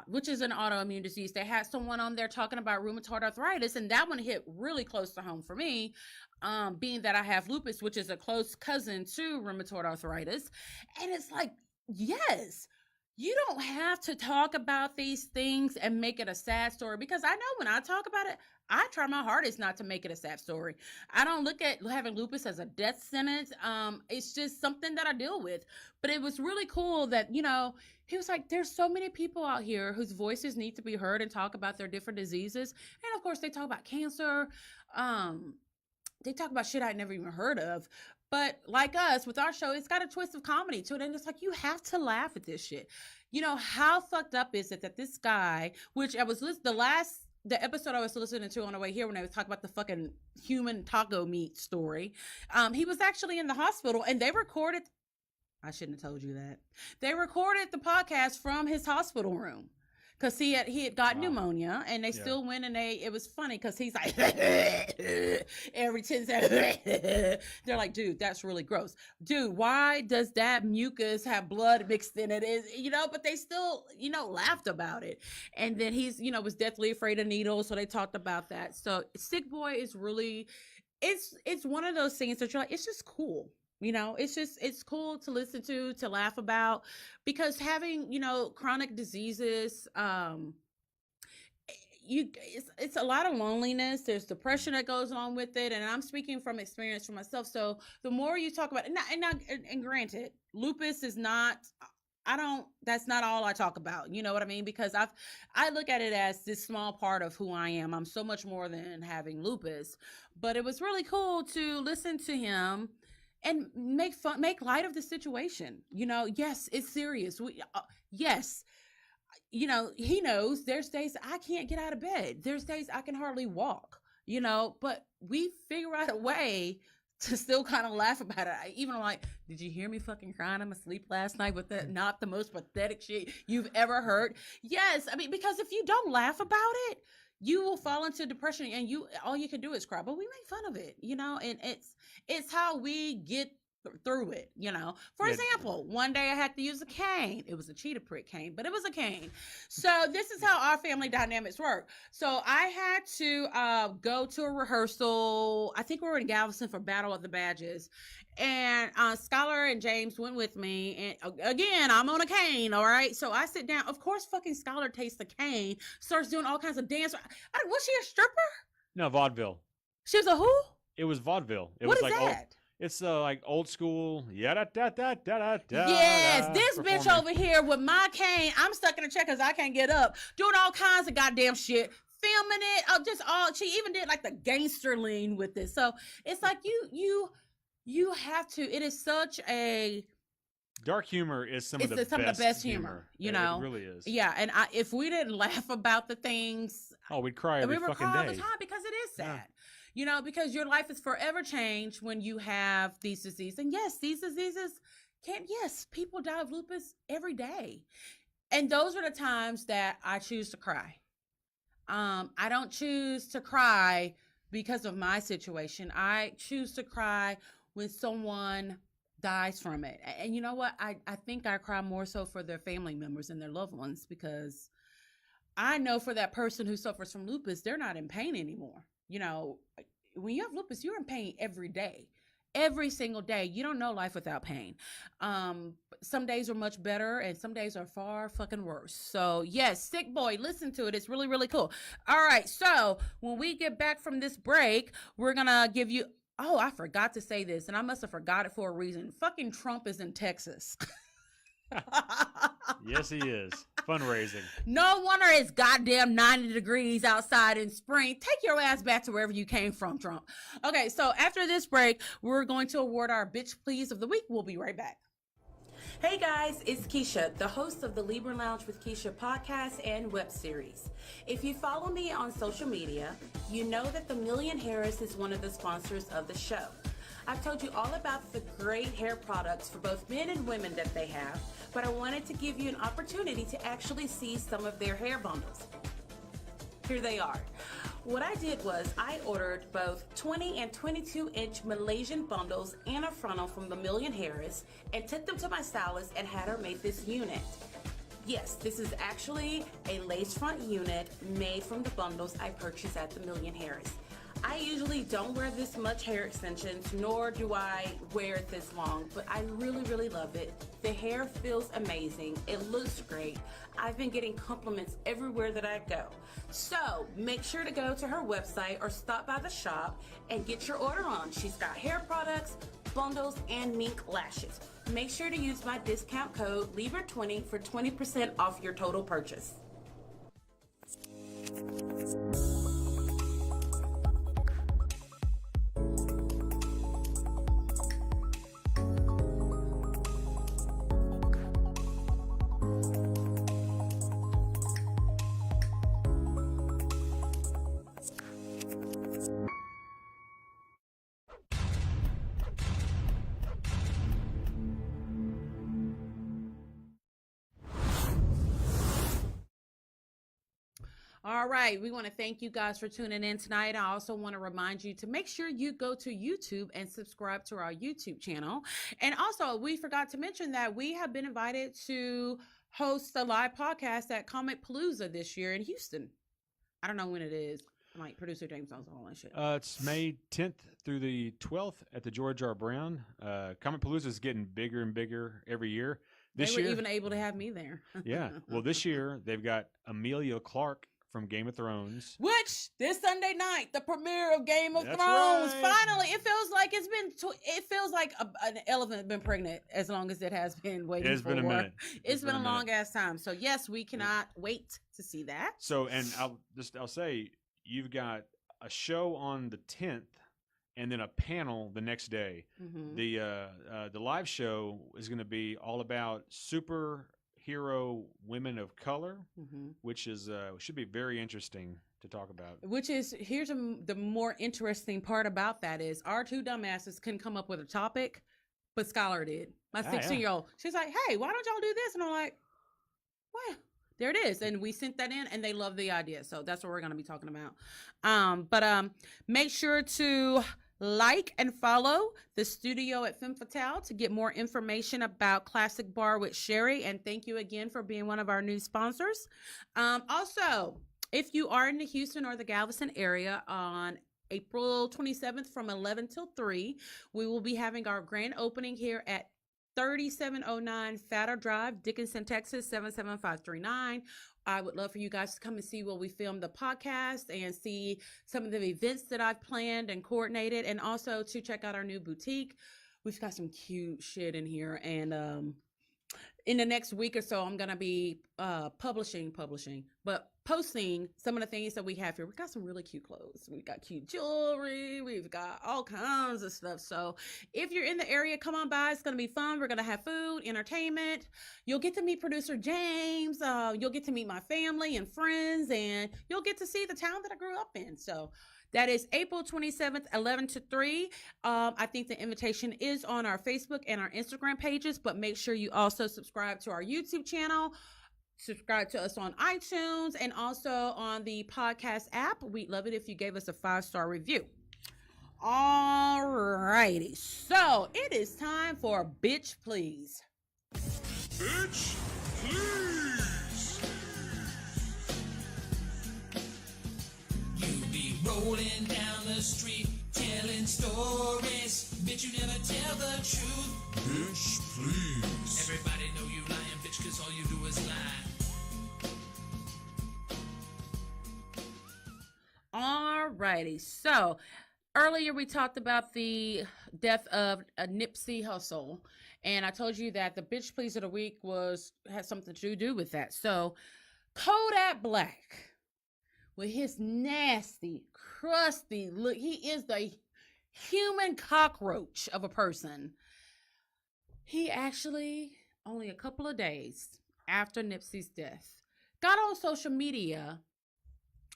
which is an autoimmune disease. They had someone on there talking about rheumatoid arthritis, and that one hit really close to home for me, being that I have lupus, which is a close cousin to rheumatoid arthritis. And it's like, yes, you don't have to talk about these things and make it a sad story, because I know when I talk about it, I try my hardest not to make it a sad story. I don't look at having lupus as a death sentence. It's just something that I deal with. But it was really cool that, you know, he was like, there's so many people out here whose voices need to be heard and talk about their different diseases. And of course, they talk about cancer. They talk about shit I'd never even heard of. But like us, with our show, it's got a twist of comedy to it. And it's like, you have to laugh at this shit. You know, how fucked up is it that this guy, which I was listening, the episode I was listening to on the way here when they was talking about the fucking human taco meat story, he was actually in the hospital, and they recorded, I shouldn't have told you that. They recorded the podcast from his hospital room. Because he had got pneumonia, and they still went, and it was funny because he's like, every 10 seconds, they're like, dude, that's really gross. Dude, why does that mucus have blood mixed in it? You know, but they still, you know, laughed about it. And then he's, you know, was deathly afraid of needles, so they talked about that. So Sick Boy is really, it's one of those things that you're like, it's just cool. You know, it's cool to listen to laugh about, because having, you know, chronic diseases, it's a lot of loneliness. There's depression that goes along with it. And I'm speaking from experience for myself. So the more you talk about it, and granted, lupus is not, that's not all I talk about. You know what I mean? Because I look at it as this small part of who I am. I'm so much more than having lupus. But it was really cool to listen to him and make light of the situation. Yes, it's serious. Yes, he knows there's days I can't get out of bed. There's days I can hardly walk, but we figure out a way to still kind of laugh about it. I'm like, did you hear me fucking crying in my sleep last night with that? Not the most pathetic shit you've ever heard. Yes. I mean, because if you don't laugh about it, you will fall into depression, and all you can do is cry. But we make fun of it, and it's how we get through it. For example, one day I had to use a cane. It was a cheetah prick cane, but it was a cane. So this is how our family dynamics work. So I had to go to a rehearsal. I think we were in Galveston for Battle of the Badges, and Skylar and James went with me. And again, I'm on a cane. All right, so I sit down. Of course, fucking Skylar takes the cane, starts doing all kinds of dance. Was she a stripper? No, vaudeville. She was a who? It was vaudeville. What is that? It's like old school. Yes, this bitch over here with my cane. I'm stuck in a chair because I can't get up, doing all kinds of goddamn shit, filming it. She even did like the gangster lean with it. So it's like you have to. It is such a dark humor is some of the best humor. It really is. Yeah, and if we didn't laugh about the things, we'd cry every fucking day. All the time because it is sad. Yeah. Because your life is forever changed when you have these diseases. And yes, these diseases people die of lupus every day. And those are the times that I choose to cry. I don't choose to cry because of my situation. I choose to cry when someone dies from it. And you know what? I think I cry more so for their family members and their loved ones, because I know for that person who suffers from lupus, they're not in pain anymore. When you have lupus, you're in pain every day, every single day. You don't know life without pain. Some days are much better and some days are far fucking worse. So yes, Sick Boy, listen to it. It's really, really cool. All right. So when we get back from this break, we're going to give you, I forgot to say this, and I must have forgot it for a reason. Fucking Trump is in Texas. Yes, he is. Fundraising. No wonder it's goddamn 90 degrees outside in spring. Take your ass back to wherever you came from, Trump. Okay, so after this break, we're going to award our Bitch Please of the Week. We'll be right back. Hey guys, it's Keisha, the host of the Libra Lounge with Keisha podcast and web series. If you follow me on social media, you know that the Million Harris is one of the sponsors of the show. I've told you all about the great hair products for both men and women that they have, but I wanted to give you an opportunity to actually see some of their hair bundles. Here they are. What I did was I ordered both 20 and 22-inch Malaysian bundles and a frontal from the Million Harris and took them to my stylist and had her make this unit. Yes, this is actually a lace front unit made from the bundles I purchased at the Million Harris. I usually don't wear this much hair extensions, nor do I wear it this long, but I really, really love it. The hair feels amazing. It looks great. I've been getting compliments everywhere that I go. So make sure to go to her website or stop by the shop and get your order on. She's got hair products, bundles, and mink lashes. Make sure to use my discount code Libra20 for 20% off your total purchase. All right, we want to thank you guys for tuning in tonight. I also want to remind you to make sure you go to YouTube and subscribe to our YouTube channel. And also, we forgot to mention that we have been invited to host a live podcast at Comic Palooza this year in Houston. I don't know when it is. Like producer James knows all that shit. It's May 10th through the 12th at the George R. Brown. Comic Palooza is getting bigger and bigger every year. They were even able to have me there. Yeah. Well, this year they've got Amelia Clark from Game of Thrones. Which this Sunday night, the premiere of Game of Thrones. Right. Finally, it feels like it feels like an elephant has been pregnant as long as it has been waiting for. It's been a minute. It's been a long ass time. So yes, we cannot wait to see that. So, and I'll say you've got a show on the 10th and then a panel the next day. Mm-hmm. The live show is going to be all about superhero women of color, Mm-hmm. which is should be very interesting to talk about. Which is, here's the more interesting part about that is our two dumbasses couldn't come up with a topic, but Skylar did. My Ah, 16-year-old. She's like, hey, why don't y'all do this? And I'm like, well, there it is. And we sent that in and they love the idea. So that's what we're going to be talking about. But make sure to like and follow the studio at Femme Fatale to get more information about Classic Bar with Sherry. And thank you again for being one of our new sponsors. Also, if you are in the Houston or the Galveston area on April 27th from 11 till 3, we will be having our grand opening here at 3709 Fatter Drive, Dickinson, Texas, 77539. I would love for you guys to come and see where we filmed the podcast and see some of the events that I've planned and coordinated, and also to check out our new boutique. We've got some cute shit in here, and in the next week or so, I'm going to be posting some of the things that we have here. We've got some really cute clothes. We've got cute jewelry. We've got all kinds of stuff. So if you're in the area, come on by. It's going to be fun. We're going to have food, entertainment. You'll get to meet producer James. You'll get to meet my family and friends, and you'll get to see the town that I grew up in. So that is April 27th, 11 to 3. I think the invitation is on our Facebook and our Instagram pages, but make sure you also subscribe to our YouTube channel, subscribe to us on iTunes, and also on the podcast app. We'd love it if you gave us a 5-star review. All righty. So it is time for Bitch Please. Bitch, please. You be rolling down the street, telling stories. Bitch, you never tell the truth. Bitch, please. Everybody know you lying, bitch, cause all you do is lie. All righty. So earlier we talked about the death of Nipsey Hussle, and I told you that the Bitch Please of the week had something to do with that. So Kodak Black, with his nasty, crusty look, he is the human cockroach of a person. He actually, only a couple of days after Nipsey's death, got on social media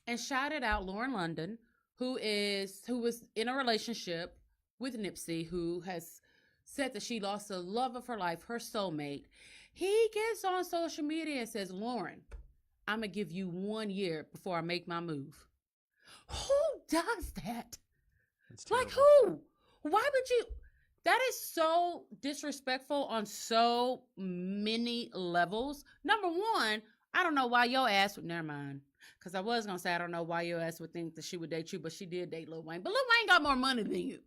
and shouted out Lauren London, who was in a relationship with Nipsey, who has said that she lost the love of her life, her soulmate. He gets on social media and says, Lauren, I'm going to give you 1 year before I make my move. Who does that? Like who? Why would you? That is so disrespectful on so many levels. Number one, I don't know why your ass would, never mind. Because I was going to say, I don't know why your ass would think that she would date you, but she did date Lil Wayne. But Lil Wayne got more money than you.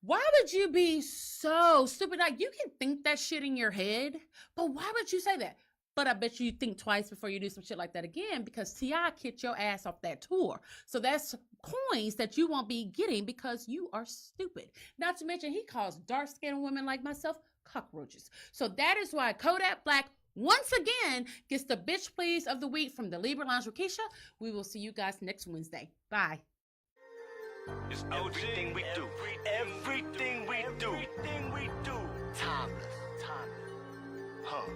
Why would you be so stupid? Like, you can think that shit in your head, but why would you say that? But I bet you think twice before you do some shit like that again, because T.I. kicked your ass off that tour. So that's coins that you won't be getting because you are stupid. Not to mention, he calls dark-skinned women like myself cockroaches. So that is why Kodak Black once again gets the Bitch Please of the week from the Libra Lounge with Keisha. We will see you guys next Wednesday. Bye. It's everything we do. Everything we do. Timeless. Huh.